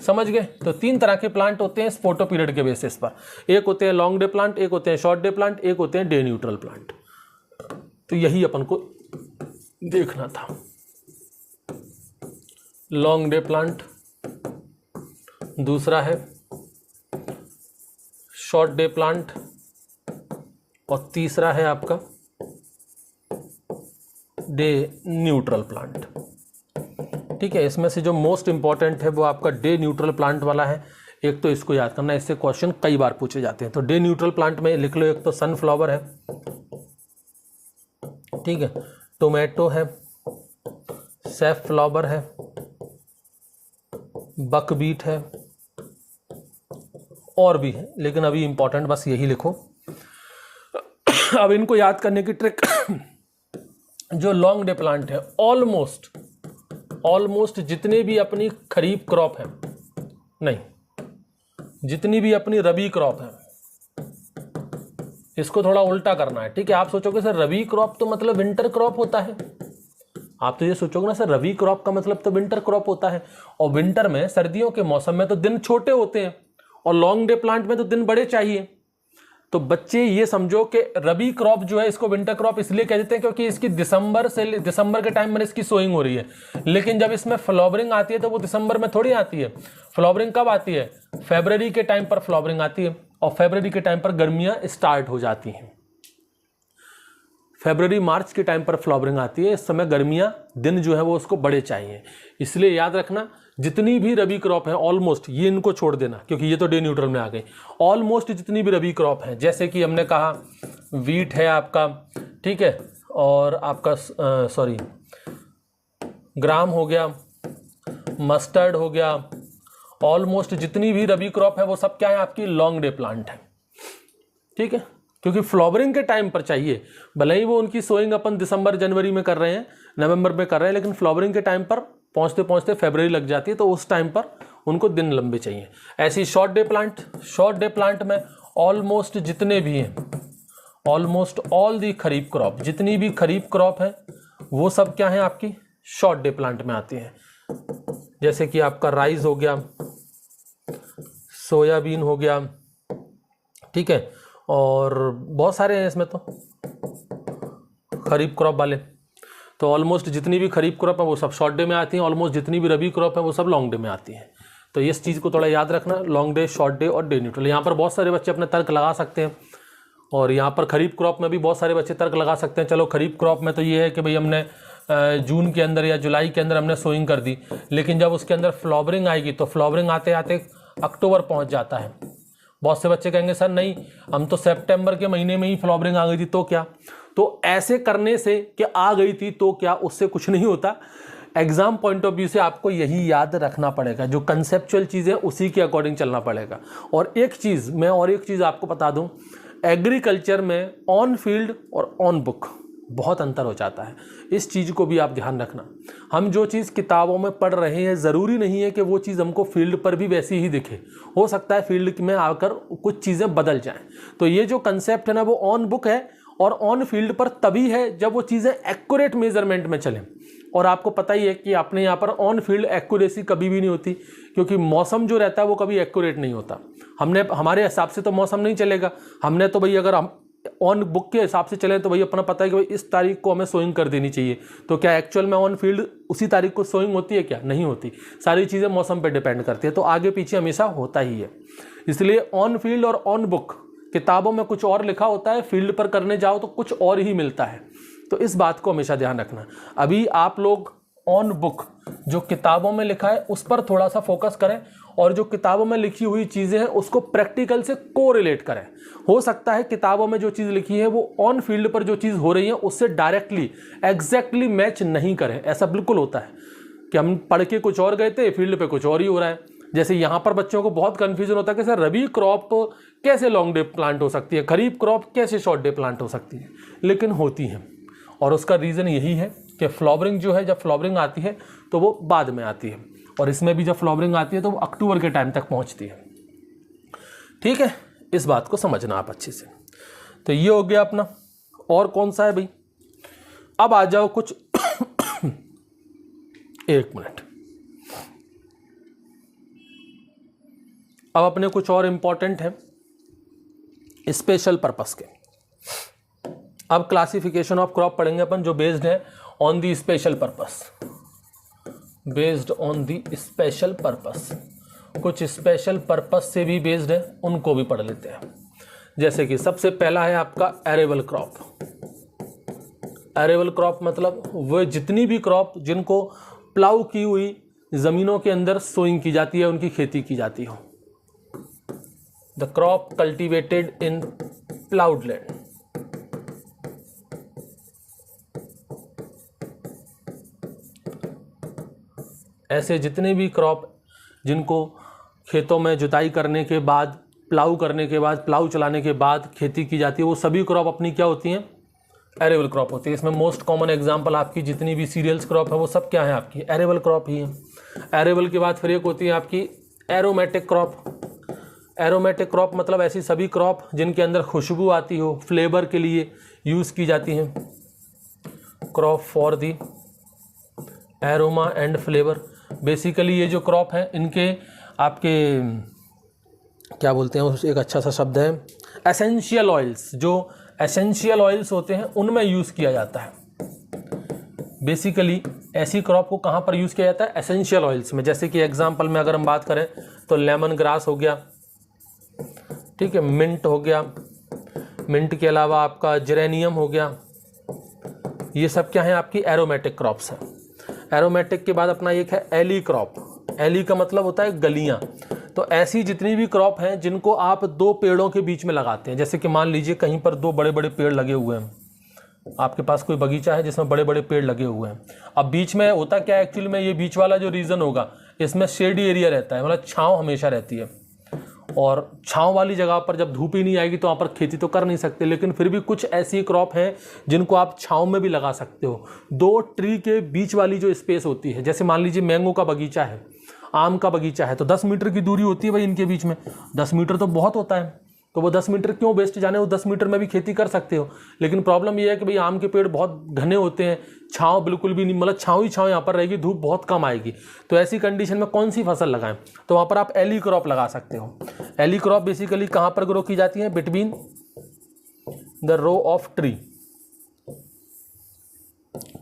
समझ गए? तो 3 तरह के प्लांट होते हैं इस फोटो पीरियड के बेसिस पर। एक होते हैं लॉन्ग डे प्लांट, एक होते हैं शॉर्ट डे प्लांट, एक होते हैं डे न्यूट्रल प्लांट। तो यही अपन को देखना था। लॉन्ग डे प्लांट, दूसरा है शॉर्ट डे प्लांट, और तीसरा है आपका डे न्यूट्रल प्लांट। ठीक है, इसमें से जो मोस्ट इंपॉर्टेंट है वो आपका डे न्यूट्रल प्लांट वाला है। एक तो इसको याद करना, इससे क्वेश्चन कई बार पूछे जाते हैं। तो डे न्यूट्रल प्लांट में लिख लो, एक तो सनफ्लावर है, ठीक है, टोमेटो है, सैफफ्लावर है, बकबीट है, और भी है, लेकिन अभी इंपॉर्टेंट बस यही लिखो। अब इनको याद करने की ट्रिक, जो लॉन्ग डे प्लांट है, ऑलमोस्ट जितने भी अपनी खरीफ क्रॉप है, नहीं, जितनी भी अपनी रबी क्रॉप है, इसको थोड़ा उल्टा करना है। ठीक है, आप सोचोगे सर रबी क्रॉप तो मतलब विंटर क्रॉप होता है, आप तो ये सोचोगे ना सर रबी क्रॉप का मतलब तो विंटर क्रॉप होता है, और विंटर में, सर्दियों के मौसम में तो दिन छोटे होते हैं, और लॉन्ग डे प्लांट में तो दिन बड़े चाहिए। तो बच्चे ये समझो कि रबी क्रॉप जो है इसको विंटर क्रॉप इसलिए कह देते हैं क्योंकि इसकी दिसंबर के टाइम में इसकी सोइंग हो रही है। लेकिन जब इसमें फ्लावरिंग आती है तो वो दिसंबर में थोड़ी आती है। फ्लावरिंग कब आती है? फरवरी के टाइम पर फ्लावरिंग आती है, और फरवरी के टाइम पर गर्मियां स्टार्ट हो जाती हैं। फरवरी मार्च के टाइम पर फ्लावरिंग आती है, इस समय गर्मियां, दिन जो है वो उसको बड़े चाहिए। इसलिए याद रखना, जितनी भी रबी क्रॉप है ऑलमोस्ट, ये इनको छोड़ देना क्योंकि ये तो डे न्यूट्रल में आ गई। ऑलमोस्ट जितनी भी रबी क्रॉप है, जैसे कि हमने कहा वीट है आपका, ठीक है, और आपका ग्राम हो गया, मस्टर्ड हो गया, ऑलमोस्ट जितनी भी रबी क्रॉप है वो सब क्या है? आपकी लॉन्ग डे प्लांट है। ठीक है, क्योंकि फ्लावरिंग के टाइम पर चाहिए, भले ही वो उनकी सोइंग अपन दिसंबर जनवरी में कर रहे हैं, नवंबर में कर रहे हैं, लेकिन फ्लावरिंग के टाइम पर पहुंचते पहुंचते फरवरी लग जाती है, तो उस टाइम पर उनको दिन लंबे चाहिए। ऐसी शॉर्ट डे प्लांट में ऑलमोस्ट जितने भी हैं, almost all the kharif crop, जितनी भी खरीफ क्रॉप है वो सब क्या है? आपकी शॉर्ट डे प्लांट में आती है। जैसे कि आपका राइस हो गया, सोयाबीन हो गया, ठीक है, और बहुत सारे हैं इसमें तो खरीफ क्रॉप वाले। तो ऑलमोस्ट जितनी भी खरीफ क्रॉप है वो सब शॉर्ट डे में आती हैं, ऑलमोस्ट जितनी भी रबी क्रॉप है वो सब लॉन्ग डे में आती हैं। तो इस चीज़ को थोड़ा याद रखना, लॉन्ग डे, शॉर्ट डे और डे न्यूट्रल। यहाँ पर बहुत सारे बच्चे अपने तर्क लगा सकते हैं, और यहाँ पर खरीफ क्रॉप में भी बहुत सारे बच्चे तर्क लगा सकते हैं। चलो खरीफ क्रॉप में तो ये है कि भाई हमने जून के अंदर या जुलाई के अंदर हमने सोइंग कर दी, लेकिन जब उसके अंदर फ्लावरिंग आएगी तो फ्लावरिंग आते आते अक्टूबर पहुँच जाता है। बहुत से बच्चे कहेंगे सर नहीं, हम तो सितंबर के महीने में ही फ्लावरिंग आ गई थी, तो क्या? तो ऐसे करने से कि आ गई थी तो क्या, उससे कुछ नहीं होता। एग्जाम पॉइंट ऑफ व्यू से आपको यही याद रखना पड़ेगा, जो कंसेप्चुअल चीज़ है उसी के अकॉर्डिंग चलना पड़ेगा। और एक चीज़ आपको बता दूं, एग्रीकल्चर में ऑन फील्ड और ऑन बुक बहुत अंतर हो जाता है। इस चीज़ को भी आप ध्यान रखना। हम जो चीज़ किताबों में पढ़ रहे हैं ज़रूरी नहीं है कि वो चीज़ हमको फील्ड पर भी वैसी ही दिखे, हो सकता है फील्ड में आकर कुछ चीज़ें बदल जाएं। तो ये जो कंसेप्ट है ना, वो ऑन बुक है और ऑन फील्ड पर तभी है जब वो चीज़ें एक्यूरेट मेजरमेंट में चलें। और आपको पता ही है कि अपने यहाँ पर ऑन फील्ड एक्यूरेसी कभी भी नहीं होती, क्योंकि मौसम जो रहता है वो कभी एक्यूरेट नहीं होता। हमारे हिसाब से तो मौसम नहीं चलेगा। हमने तो भाई अगर हम ऑन बुक के हिसाब से चले तो भाई अपना पता है कि भाई इस तारीख को हमें सोइंग कर देनी चाहिए, तो क्या एक्चुअल में ऑन फील्ड उसी तारीख को सोइंग होती है? क्या नहीं होती। सारी चीज़ें मौसम पर डिपेंड करती है, तो आगे पीछे हमेशा होता ही है। इसलिए ऑन फील्ड और ऑन बुक, किताबों में कुछ और लिखा होता है, फील्ड पर करने जाओ तो कुछ और ही मिलता है। तो इस बात को हमेशा ध्यान रखना। अभी आप लोग ऑन बुक जो किताबों में लिखा है उस पर थोड़ा सा फोकस करें, और जो किताबों में लिखी हुई चीज़ें हैं उसको प्रैक्टिकल से कोरिलेट करें। हो सकता है किताबों में जो चीज़ लिखी है वो ऑन फील्ड पर जो चीज़ हो रही है उससे डायरेक्टली एग्जैक्टली मैच नहीं करें। ऐसा बिल्कुल होता है कि हम पढ़ के कुछ और गए थे, फील्ड पे कुछ और ही हो रहा है। जैसे यहाँ पर बच्चों को बहुत कन्फ्यूजन होता है कि सर रबी क्रॉप कैसे लॉन्ग डे प्लांट हो सकती है, खरीफ क्रॉप कैसे शॉर्ट डे प्लांट हो सकती है, लेकिन होती है। और उसका रीज़न यही है कि फ्लावरिंग जो है, जब फ्लावरिंग आती है तो वो बाद में आती है, और इसमें भी जब फ्लावरिंग आती है तो वो अक्टूबर के टाइम तक पहुंचती है। ठीक है, इस बात को समझना आप अच्छे से। तो ये हो गया अपना। और कौन सा है भाई, अब आ जाओ कुछ एक मिनट, अब अपने कुछ और इंपॉर्टेंट है स्पेशल पर्पस के। अब क्लासिफिकेशन ऑफ क्रॉप पढ़ेंगे अपन, जो बेस्ड है on the special purpose, based on the special purpose. कुछ स्पेशल पर्पस से भी बेस्ड है, उनको भी पढ़ लेते हैं। जैसे कि सबसे पहला है आपका एरेबल क्रॉप। एरेबल क्रॉप मतलब वह जितनी भी क्रॉप जिनको प्लाउ की हुई जमीनों के अंदर सोइंग की जाती है, उनकी खेती की जाती हो। The crop cultivated in ploughed land. ऐसे जितने भी क्रॉप जिनको खेतों में जुताई करने के बाद, प्लाऊ करने के बाद, प्लाऊ चलाने के बाद खेती की जाती है, वो सभी क्रॉप अपनी क्या होती हैं, एरेबल क्रॉप होती है। इसमें मोस्ट कॉमन एग्जांपल आपकी जितनी भी सीरियल्स क्रॉप है वो सब क्या है, आपकी एरेबल क्रॉप ही है। एरेबल के बाद फिर एक होती है आपकी एरोमेटिक क्रॉप। एरोमेटिक क्रॉप मतलब ऐसी सभी क्रॉप जिनके अंदर खुशबू आती हो, फ्लेवर के लिए यूज़ की जाती हैं। Crop for the aroma and flavour. Basically ये जो क्रॉप है इनके आपके क्या बोलते हैं, उस एक अच्छा सा शब्द है एसेंशियल ऑयल्स। जो एसेंशियल ऑयल्स होते हैं उनमें यूज़ किया जाता है। बेसिकली ऐसी क्रॉप को कहाँ पर यूज़ किया जाता है, एसेंशियल ऑयल्स में। जैसे कि एग्जांपल में अगर हम बात करें तो लेमन ग्रास हो गया, ठीक है, मिंट हो गया, मिंट के अलावा आपका जेरेनियम हो गया। ये सब क्या है, आपकी एरोमेटिक क्रॉप्स हैं। एरोमेटिक के बाद अपना एक है एली क्रॉप। एली का मतलब होता है गलियां। तो ऐसी जितनी भी क्रॉप हैं जिनको आप दो पेड़ों के बीच में लगाते हैं, जैसे कि मान लीजिए कहीं पर दो बड़े बड़े पेड़ लगे हुए हैं, आपके पास कोई बगीचा है जिसमें बड़े बड़े पेड़ लगे हुए हैं। अब बीच में होता क्या है, एक्चुअली में ये बीच वाला जो रीजन होगा इसमें शेडी एरिया रहता है, मतलब छाँव हमेशा रहती है। और छाँव वाली जगह पर जब धूप ही नहीं आएगी तो वहाँ पर खेती तो कर नहीं सकते, लेकिन फिर भी कुछ ऐसी क्रॉप हैं जिनको आप छाँव में भी लगा सकते हो। दो ट्री के बीच वाली जो स्पेस होती है, जैसे मान लीजिए मैंगो का बगीचा है, आम का बगीचा है, तो 10 मीटर की दूरी होती है भाई इनके बीच में। 10 मीटर तो बहुत होता है, तो वो 10 मीटर क्यों वेस्ट जाने, वो 10 मीटर में भी खेती कर सकते हो। लेकिन प्रॉब्लम ये है कि भाई आम के पेड़ बहुत घने होते हैं, छाँव बिल्कुल भी नहीं, मतलब छाँव ही छाँव यहाँ पर रहेगी, धूप बहुत कम आएगी। तो ऐसी कंडीशन में कौन सी फसल लगाएं, तो वहाँ पर आप एली क्रॉप लगा सकते हो। एली क्रॉप बेसिकली कहाँ पर ग्रो की जाती है, between the row of tree.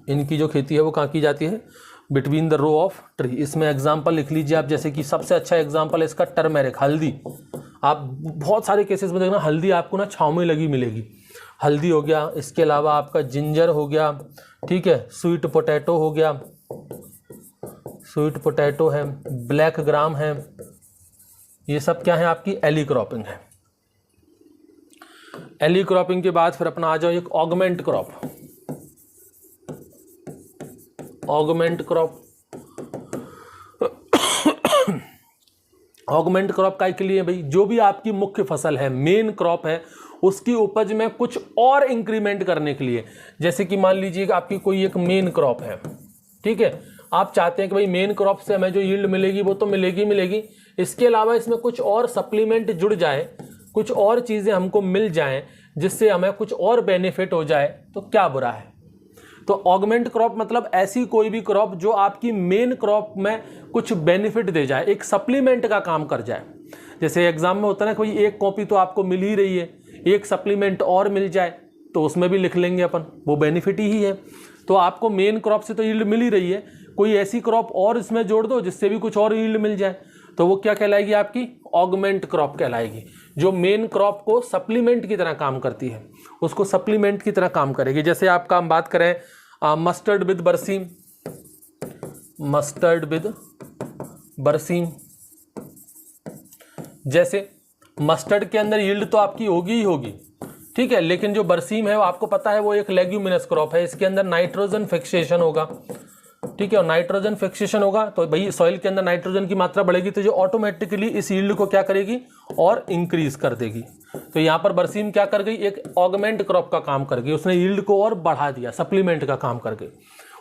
इनकी जो खेती है वो कहाँ की जाती है, between the row of tree. इसमें एग्जाम्पल लिख लीजिए आप, जैसे कि सबसे अच्छा एग्जाम्पल है इसका टर्मेरिक, हल्दी। आप बहुत सारे केसेस में देखना हल्दी आपको ना छाँव में लगी मिलेगी। हल्दी हो गया, इसके अलावा आपका जिंजर हो गया, ठीक है, स्वीट पोटैटो हो गया, स्वीट पोटैटो है, ब्लैक ग्राम है, ये सब क्या है, आपकी एली क्रॉपिंग है। एली क्रॉपिंग के बाद फिर अपना आ जाओ एक augment crop. Augment crop, augment crop काय के लिए भाई, जो भी आपकी मुख्य फसल है, मेन क्रॉप है, उसकी उपज में कुछ और इंक्रीमेंट करने के लिए। जैसे कि मान लीजिए कि आपकी कोई एक मेन क्रॉप है, ठीक है, आप चाहते हैं कि भाई मेन क्रॉप से हमें जो यील्ड मिलेगी वो तो मिलेगी मिलेगी, इसके अलावा इसमें कुछ और सप्लीमेंट जुड़ जाए, कुछ और चीज़ें हमको मिल जाएं जिससे हमें कुछ और बेनिफिट हो जाए, तो क्या बुरा है। तो ऑगमेंट क्रॉप मतलब ऐसी कोई भी क्रॉप जो आपकी मेन क्रॉप में कुछ बेनिफिट दे जाए, एक सप्लीमेंट का काम कर जाए। जैसे एग्जाम में होता है ना, कोई एक कॉपी तो आपको मिल ही रही है, एक सप्लीमेंट और मिल जाए तो उसमें भी लिख लेंगे अपन, वो बेनिफिट ही है। तो आपको मेन क्रॉप से तो यील्ड मिल ही रही है, कोई ऐसी क्रॉप और इसमें जोड़ दो जिससे भी कुछ और यील्ड मिल जाए, तो वो क्या कहलाएगी, आपकी ऑगमेंट क्रॉप कहलाएगी। जो मेन क्रॉप को सप्लीमेंट की तरह काम करती है, उसको सप्लीमेंट की तरह काम करेगी। जैसे आपका हम बात करें मस्टर्ड विद बरसीम, मस्टर्ड विद बरसीम, जैसे मस्टर्ड के अंदर यील्ड तो आपकी होगी ही होगी, ठीक है, लेकिन जो बरसीम है वो आपको पता है वो एक लेग्यूमिनस क्रॉप है, इसके अंदर नाइट्रोजन फिक्सेशन होगा, ठीक है, और नाइट्रोजन फिक्सेशन होगा तो भाई सॉइल के अंदर नाइट्रोजन की मात्रा बढ़ेगी, तो जो ऑटोमेटिकली इस यील्ड को क्या करेगी, और इंक्रीज कर देगी। तो यहाँ पर बरसीम क्या कर गई, एक ऑगमेंट क्रॉप का काम कर गई, उसने यील्ड को और बढ़ा दिया, सप्लीमेंट का काम कर गई,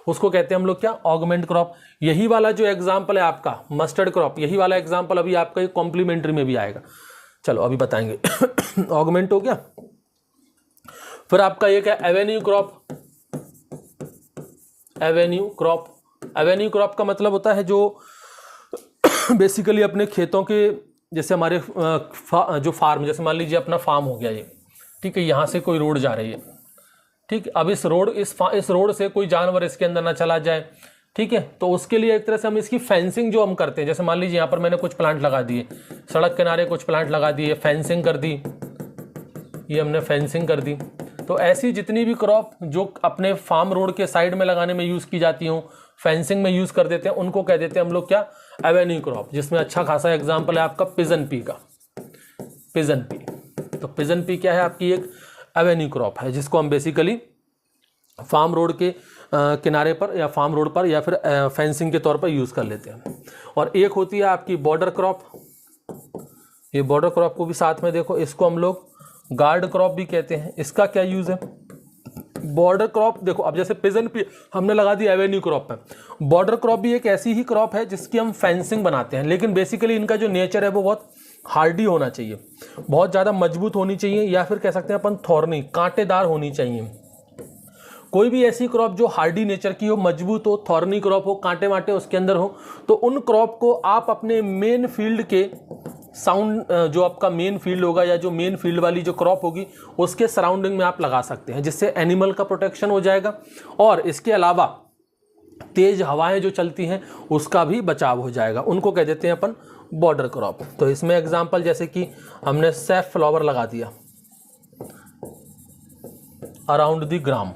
उसको कहते हैं हम लोग क्या, ऑगमेंट क्रॉप। यही वाला जो एग्जाम्पल है आपका मस्टर्ड क्रॉप, यही वाला एग्जाम्पल अभी आपका कॉम्प्लीमेंट्री में भी आएगा। चलो अभी बताएंगे। ऑगमेंट हो गया। फिर आपका एक है Avenue crop. Avenue crop, Avenue crop का मतलब होता है जो बेसिकली अपने खेतों के, जैसे हमारे जो फार्म, जैसे मान लीजिए अपना फार्म हो गया ये, ठीक है, यहाँ से कोई रोड जा रही है, ठीक है, अब इस रोड से कोई जानवर इसके अंदर ना चला जाए, ठीक है, तो उसके लिए एक तरह से हम इसकी फेंसिंग जो हम करते हैं, जैसे मान लीजिए यहाँ पर मैंने कुछ प्लांट लगा दिए, सड़क किनारे कुछ प्लांट लगा दिए, फेंसिंग कर दी, ये हमने फेंसिंग कर दी। तो ऐसी जितनी भी क्रॉप जो अपने फार्म रोड के साइड में लगाने में यूज़ की जाती हूँ, फेंसिंग में यूज़ कर देते हैं, उनको कह देते हैं हम लोग क्या, एवेन्यू क्रॉप, जिसमें अच्छा खासा एग्जाम्पल है आपका पिजन पी का। पिजन पी, तो पिजन पी क्या है, आपकी एक एवेन्यू क्रॉप है, जिसको हम बेसिकली फार्म रोड के किनारे पर या फार्म रोड पर या फिर फेंसिंग के तौर पर यूज़ कर लेते हैं। और एक होती है आपकी बॉर्डर क्रॉप। ये बॉर्डर क्रॉप को भी साथ में देखो, इसको हम लोग गार्ड क्रॉप भी कहते हैं। इसका क्या यूज़ है, बॉर्डर क्रॉप देखो, अब जैसे पिजन पी हमने लगा दी एवेन्यू क्रॉप में, बॉर्डर क्रॉप भी एक ऐसी ही क्रॉप है जिसकी हम फेंसिंग बनाते हैं, लेकिन बेसिकली इनका जो नेचर है वो बहुत हार्डी होना चाहिए, बहुत ज़्यादा मजबूत होनी चाहिए, या फिर कह सकते हैं अपन थॉर्नी, कांटेदार होनी चाहिए। कोई भी ऐसी क्रॉप जो हार्डी नेचर की हो, मजबूत हो, थॉर्नी क्रॉप हो, कांटे वाटे उसके अंदर हो, तो उन क्रॉप को आप अपने मेन फील्ड के जो आपका मेन फील्ड होगा या जो मेन फील्ड वाली जो क्रॉप होगी उसके सराउंडिंग में आप लगा सकते हैं, जिससे एनिमल का प्रोटेक्शन हो जाएगा और इसके अलावा तेज हवाएं जो चलती हैं उसका भी बचाव हो जाएगा। उनको कह देते हैं अपन बॉर्डर क्रॉप। तो इसमें एग्जांपल जैसे कि हमने सैफ फ्लावर लगा दिया अराउंड द ग्राम,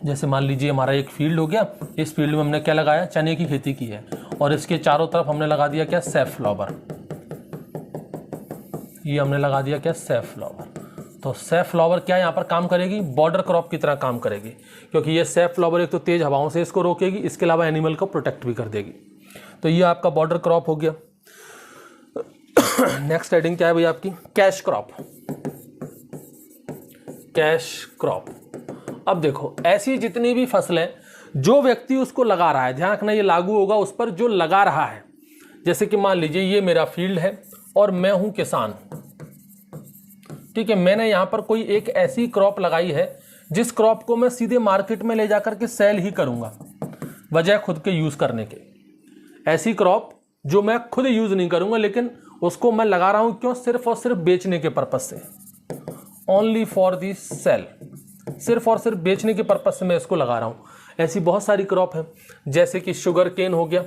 जैसे मान लीजिए हमारा एक फील्ड हो गया, इस फील्ड में हमने क्या लगाया, चने की खेती की है, और इसके चारों तरफ हमने लगा दिया क्या, सैफ फ्लावर। ये हमने लगा दिया क्या, सैफ फ्लावर। तो सैफ फ्लावर क्या यहाँ पर काम करेगी, बॉर्डर क्रॉप की तरह काम करेगी, क्योंकि ये सैफ फ्लावर एक तो तेज हवाओं से इसको रोकेगी, इसके अलावा एनिमल को प्रोटेक्ट भी कर देगी। तो ये आपका बॉर्डर क्रॉप हो गया। नेक्स्ट हेडिंग क्या है भाई आपकी, कैश क्रॉप। कैश क्रॉप, अब देखो ऐसी जितनी भी फसलें जो व्यक्ति उसको लगा रहा है, ध्यान रखना ये लागू होगा उस पर जो लगा रहा है। जैसे कि मान लीजिए ये मेरा फील्ड है और मैं हूं किसान, ठीक है, मैंने यहां पर कोई एक ऐसी क्रॉप लगाई है जिस क्रॉप को मैं सीधे मार्केट में ले जाकर के सेल ही करूंगा, बजाय खुद के यूज करने के। ऐसी क्रॉप जो मैं खुद यूज नहीं करूंगा, लेकिन उसको मैं लगा रहा हूं क्यों, सिर्फ और सिर्फ बेचने के पर्पज से, ओनली फॉर दी सेल, सिर्फ और सिर्फ बेचने के पर्पज से मैं इसको लगा रहा हूं। ऐसी बहुत सारी क्रॉप है, जैसे कि शुगर केन हो गया।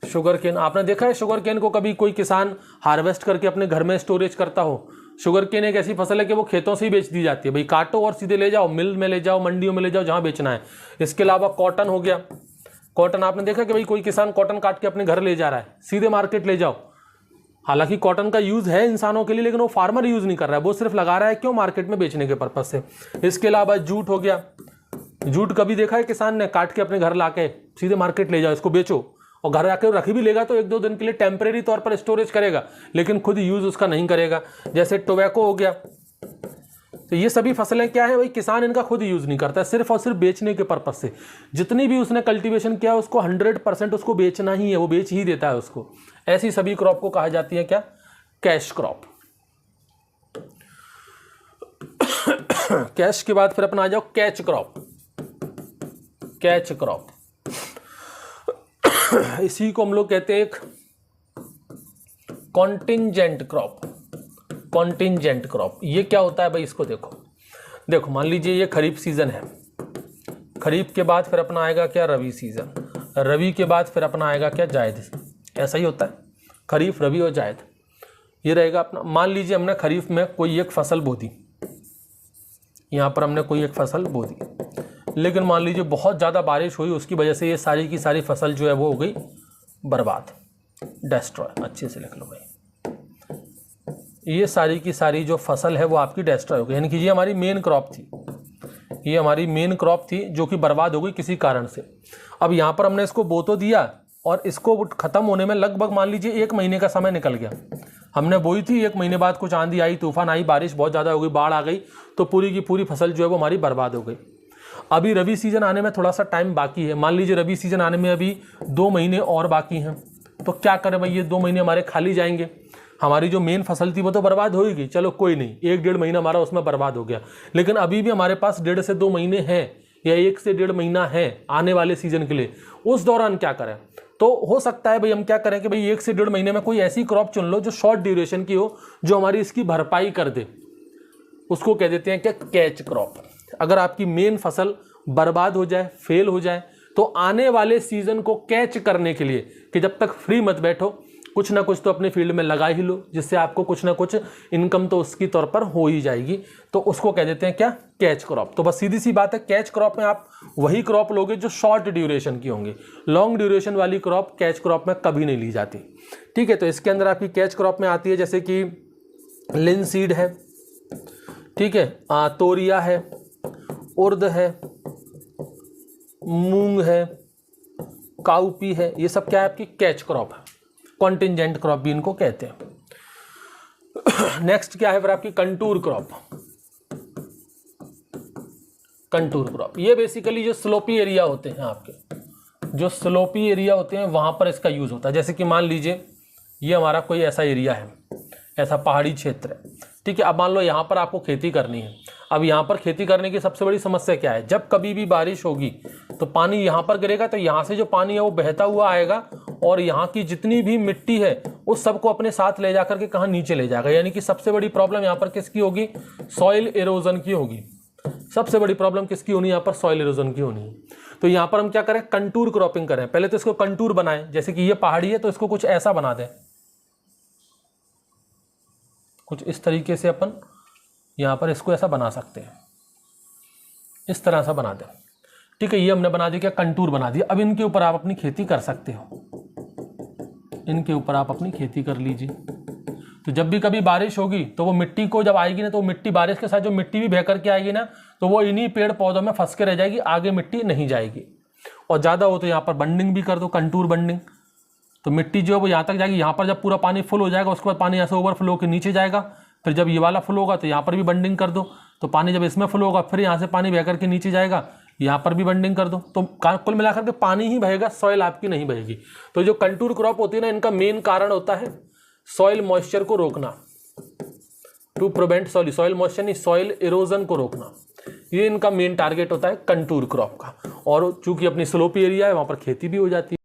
शुगर केन आपने देखा है, शुगर केन को कभी कोई किसान हार्वेस्ट करके अपने घर में स्टोरेज करता हो। शुगर केन एक ऐसी फसल है कि वो खेतों से ही बेच दी जाती है, भाई काटो और सीधे ले जाओ, मिल में ले जाओ, मंडियों में ले जाओ, जहां बेचना है। इसके अलावा कॉटन हो गया। कॉटन आपने देखा कि भाई कोई किसान कॉटन काट के अपने घर ले जा रहा है, सीधे मार्केट ले जाओ। हालांकि कॉटन का यूज है इंसानों के लिए, लेकिन वो फार्मर यूज नहीं कर रहा है, वो सिर्फ लगा रहा है क्यों, मार्केट में बेचने के पर्पज से। इसके अलावा जूट हो गया। जूट कभी देखा है किसान ने काट के अपने घर लाके सीधे मार्केट ले जाओ, इसको बेचो, और घर आके रख भी लेगा तो 1-2 दिन के लिए टेम्परेरी तौर पर स्टोरेज करेगा, लेकिन खुद यूज उसका नहीं करेगा। जैसे टोबैको हो गया। तो ये सभी फसलें क्या है भाई, किसान इनका खुद यूज नहीं करता, सिर्फ और सिर्फ बेचने के पर्पज से। जितनी भी उसने कल्टीवेशन किया उसको 100% उसको बेचना ही है, वो बेच ही देता है उसको। ऐसी सभी क्रॉप को कहा जाती है क्या, कैश क्रॉप। कैश के बाद फिर अपना आ जाओ कैच क्रॉप। कैच क्रॉप इसी को हम लोग कहते हैं एक कॉन्टिंजेंट क्रॉप। कॉन्टिंजेंट क्रॉप ये क्या होता है भाई, इसको देखो मान लीजिए ये खरीफ सीजन है, खरीफ के बाद फिर अपना आएगा क्या, रवि सीजन, रवि के बाद फिर अपना आएगा क्या, जायद। ऐसा ही होता है, खरीफ, रवि और जायद, ये रहेगा अपना। मान लीजिए हमने खरीफ में कोई एक फसल बो दी, यहाँ पर हमने कोई एक फसल बो दी, लेकिन मान लीजिए बहुत ज़्यादा बारिश हुई, उसकी वजह से ये सारी की सारी फसल जो है वो हो गई बर्बाद, डेस्ट्रॉय। अच्छे से लिख लो भाई, ये सारी की सारी जो फसल है वो आपकी डेस्ट्रॉय हो गई, यानी कि ये हमारी मेन क्रॉप थी, ये हमारी मेन क्रॉप थी जो कि बर्बाद हो गई किसी कारण से। अब यहाँ पर हमने इसको बो तो दिया और इसको ख़त्म होने में लगभग मान लीजिए 1 महीने का समय निकल गया। हमने बोई थी, 1 महीने बाद कुछ आंधी आई, तूफान आई, बारिश बहुत ज़्यादा हो गई, बाढ़ आ गई, तो पूरी की पूरी फसल जो है वो हमारी बर्बाद हो गई। अभी रबी सीजन आने में थोड़ा सा टाइम बाकी है, मान लीजिए रबी सीजन आने में अभी 2 महीने और बाकी हैं, तो क्या करें भाई, ये 2 महीने हमारे खाली जाएंगे। हमारी जो मेन फसल थी वो तो बर्बाद होगी, चलो कोई नहीं, 1-1.5 महीना हमारा उसमें बर्बाद हो गया, लेकिन अभी भी हमारे पास 1.5 से 2 महीने हैं या 1 से 1.5 महीना है आने वाले सीजन के लिए। उस दौरान क्या करें? तो हो सकता है भाई हम क्या करें कि भाई 1 से 1.5 महीने में कोई ऐसी क्रॉप चुन लो जो शॉर्ट ड्यूरेशन की हो, जो हमारी इसकी भरपाई कर दे। उसको कह देते हैं क्या? Catch crop. अगर आपकी मेन फसल बर्बाद हो जाए, फेल हो जाए, तो आने वाले सीजन को कैच करने के लिए कि जब तक फ्री मत बैठो, कुछ ना कुछ तो अपने फील्ड में लगा ही लो, जिससे आपको कुछ ना कुछ इनकम तो उसकी तौर पर हो ही जाएगी। तो उसको कह देते हैं क्या? Catch crop. तो बस सीधी सी बात है, कैच क्रॉप में आप वही क्रॉप लोगे जो शॉर्ट ड्यूरेशन की होंगी। लॉन्ग ड्यूरेशन वाली क्रॉप कैच क्रॉप में कभी नहीं ली जाती। ठीक है, तो इसके अंदर आपकी कैच क्रॉप में आती है जैसे कि लिनसीड है, ठीक है, तोरिया है, उर्द है, मूंग है, काउपी है, ये सब क्या है? आपकी कैच क्रॉप है। कॉन्टिजेंट क्रॉप भी इनको कहते हैं। नेक्स्ट क्या है फिर? आपकी कंटूर क्रॉप। कंटूर क्रॉप ये बेसिकली जो स्लोपी एरिया होते हैं, आपके जो स्लोपी एरिया होते हैं वहां पर इसका यूज होता है। जैसे कि मान लीजिए ये हमारा कोई ऐसा एरिया है, ऐसा पहाड़ी क्षेत्र है, ठीक है। अब मान लो यहाँ पर आपको खेती करनी है। अब यहाँ पर खेती करने की सबसे बड़ी समस्या क्या है? जब कभी भी बारिश होगी तो पानी यहाँ पर गिरेगा, तो यहाँ से जो पानी है वो बहता हुआ आएगा और यहाँ की जितनी भी मिट्टी है उस सबको अपने साथ ले जाकर के कहाँ? नीचे ले जाएगा। यानी कि सबसे बड़ी प्रॉब्लम यहाँ पर किसकी होगी? सॉइल इरोजन की होगी। सबसे बड़ी प्रॉब्लम किसकी होनी है यहाँ पर? सॉइल इरोजन की होनी है। तो यहाँ पर हम क्या करें? कंटूर क्रॉपिंग करें। पहले तो इसको कंटूर बनाएं, जैसे कि ये पहाड़ी है तो इसको कुछ ऐसा बना दें, कुछ इस तरीके से अपन यहाँ पर इसको ऐसा बना सकते हैं, इस तरह से बना दें, ठीक है। ये हमने बना दिया, क्या? कंटूर बना दिया। अब इनके ऊपर आप अपनी खेती कर सकते हो, इनके ऊपर आप अपनी खेती कर लीजिए। तो जब भी कभी बारिश होगी तो वो मिट्टी को जब आएगी ना, तो मिट्टी बारिश के साथ जो मिट्टी भी बह करके आएगी ना, तो वो इन्हीं पेड़ पौधों में फंस के रह जाएगी, आगे मिट्टी नहीं जाएगी। और ज़्यादा हो तो यहाँ पर बंडिंग भी कर दो, कंटूर बंडिंग। तो मिट्टी जो है वो यहाँ तक जाएगी, यहाँ पर जब पूरा पानी फुल हो जाएगा उसके बाद पानी यहाँ से ओवरफ्लो के नीचे जाएगा। फिर जब ये वाला फुल होगा तो यहाँ पर भी बंडिंग कर दो, तो पानी जब इसमें फुल होगा फिर यहाँ से पानी बह करके नीचे जाएगा, यहाँ पर भी बंडिंग कर दो। तो कुल मिलाकर के पानी ही बहेगा, सॉइल आपकी नहीं बहेगी। तो जो कंटूर क्रॉप होती है ना, इनका मेन कारण होता है सॉइल मॉइस्चर को रोकना, टू प्रिवेंट सॉइल मॉइस्चर नहीं, सॉइल इरोजन को रोकना। ये इनका मेन टारगेट होता है कंटूर क्रॉप का। और चूंकि अपनी स्लोपी एरिया है वहाँ पर खेती भी हो जाती है।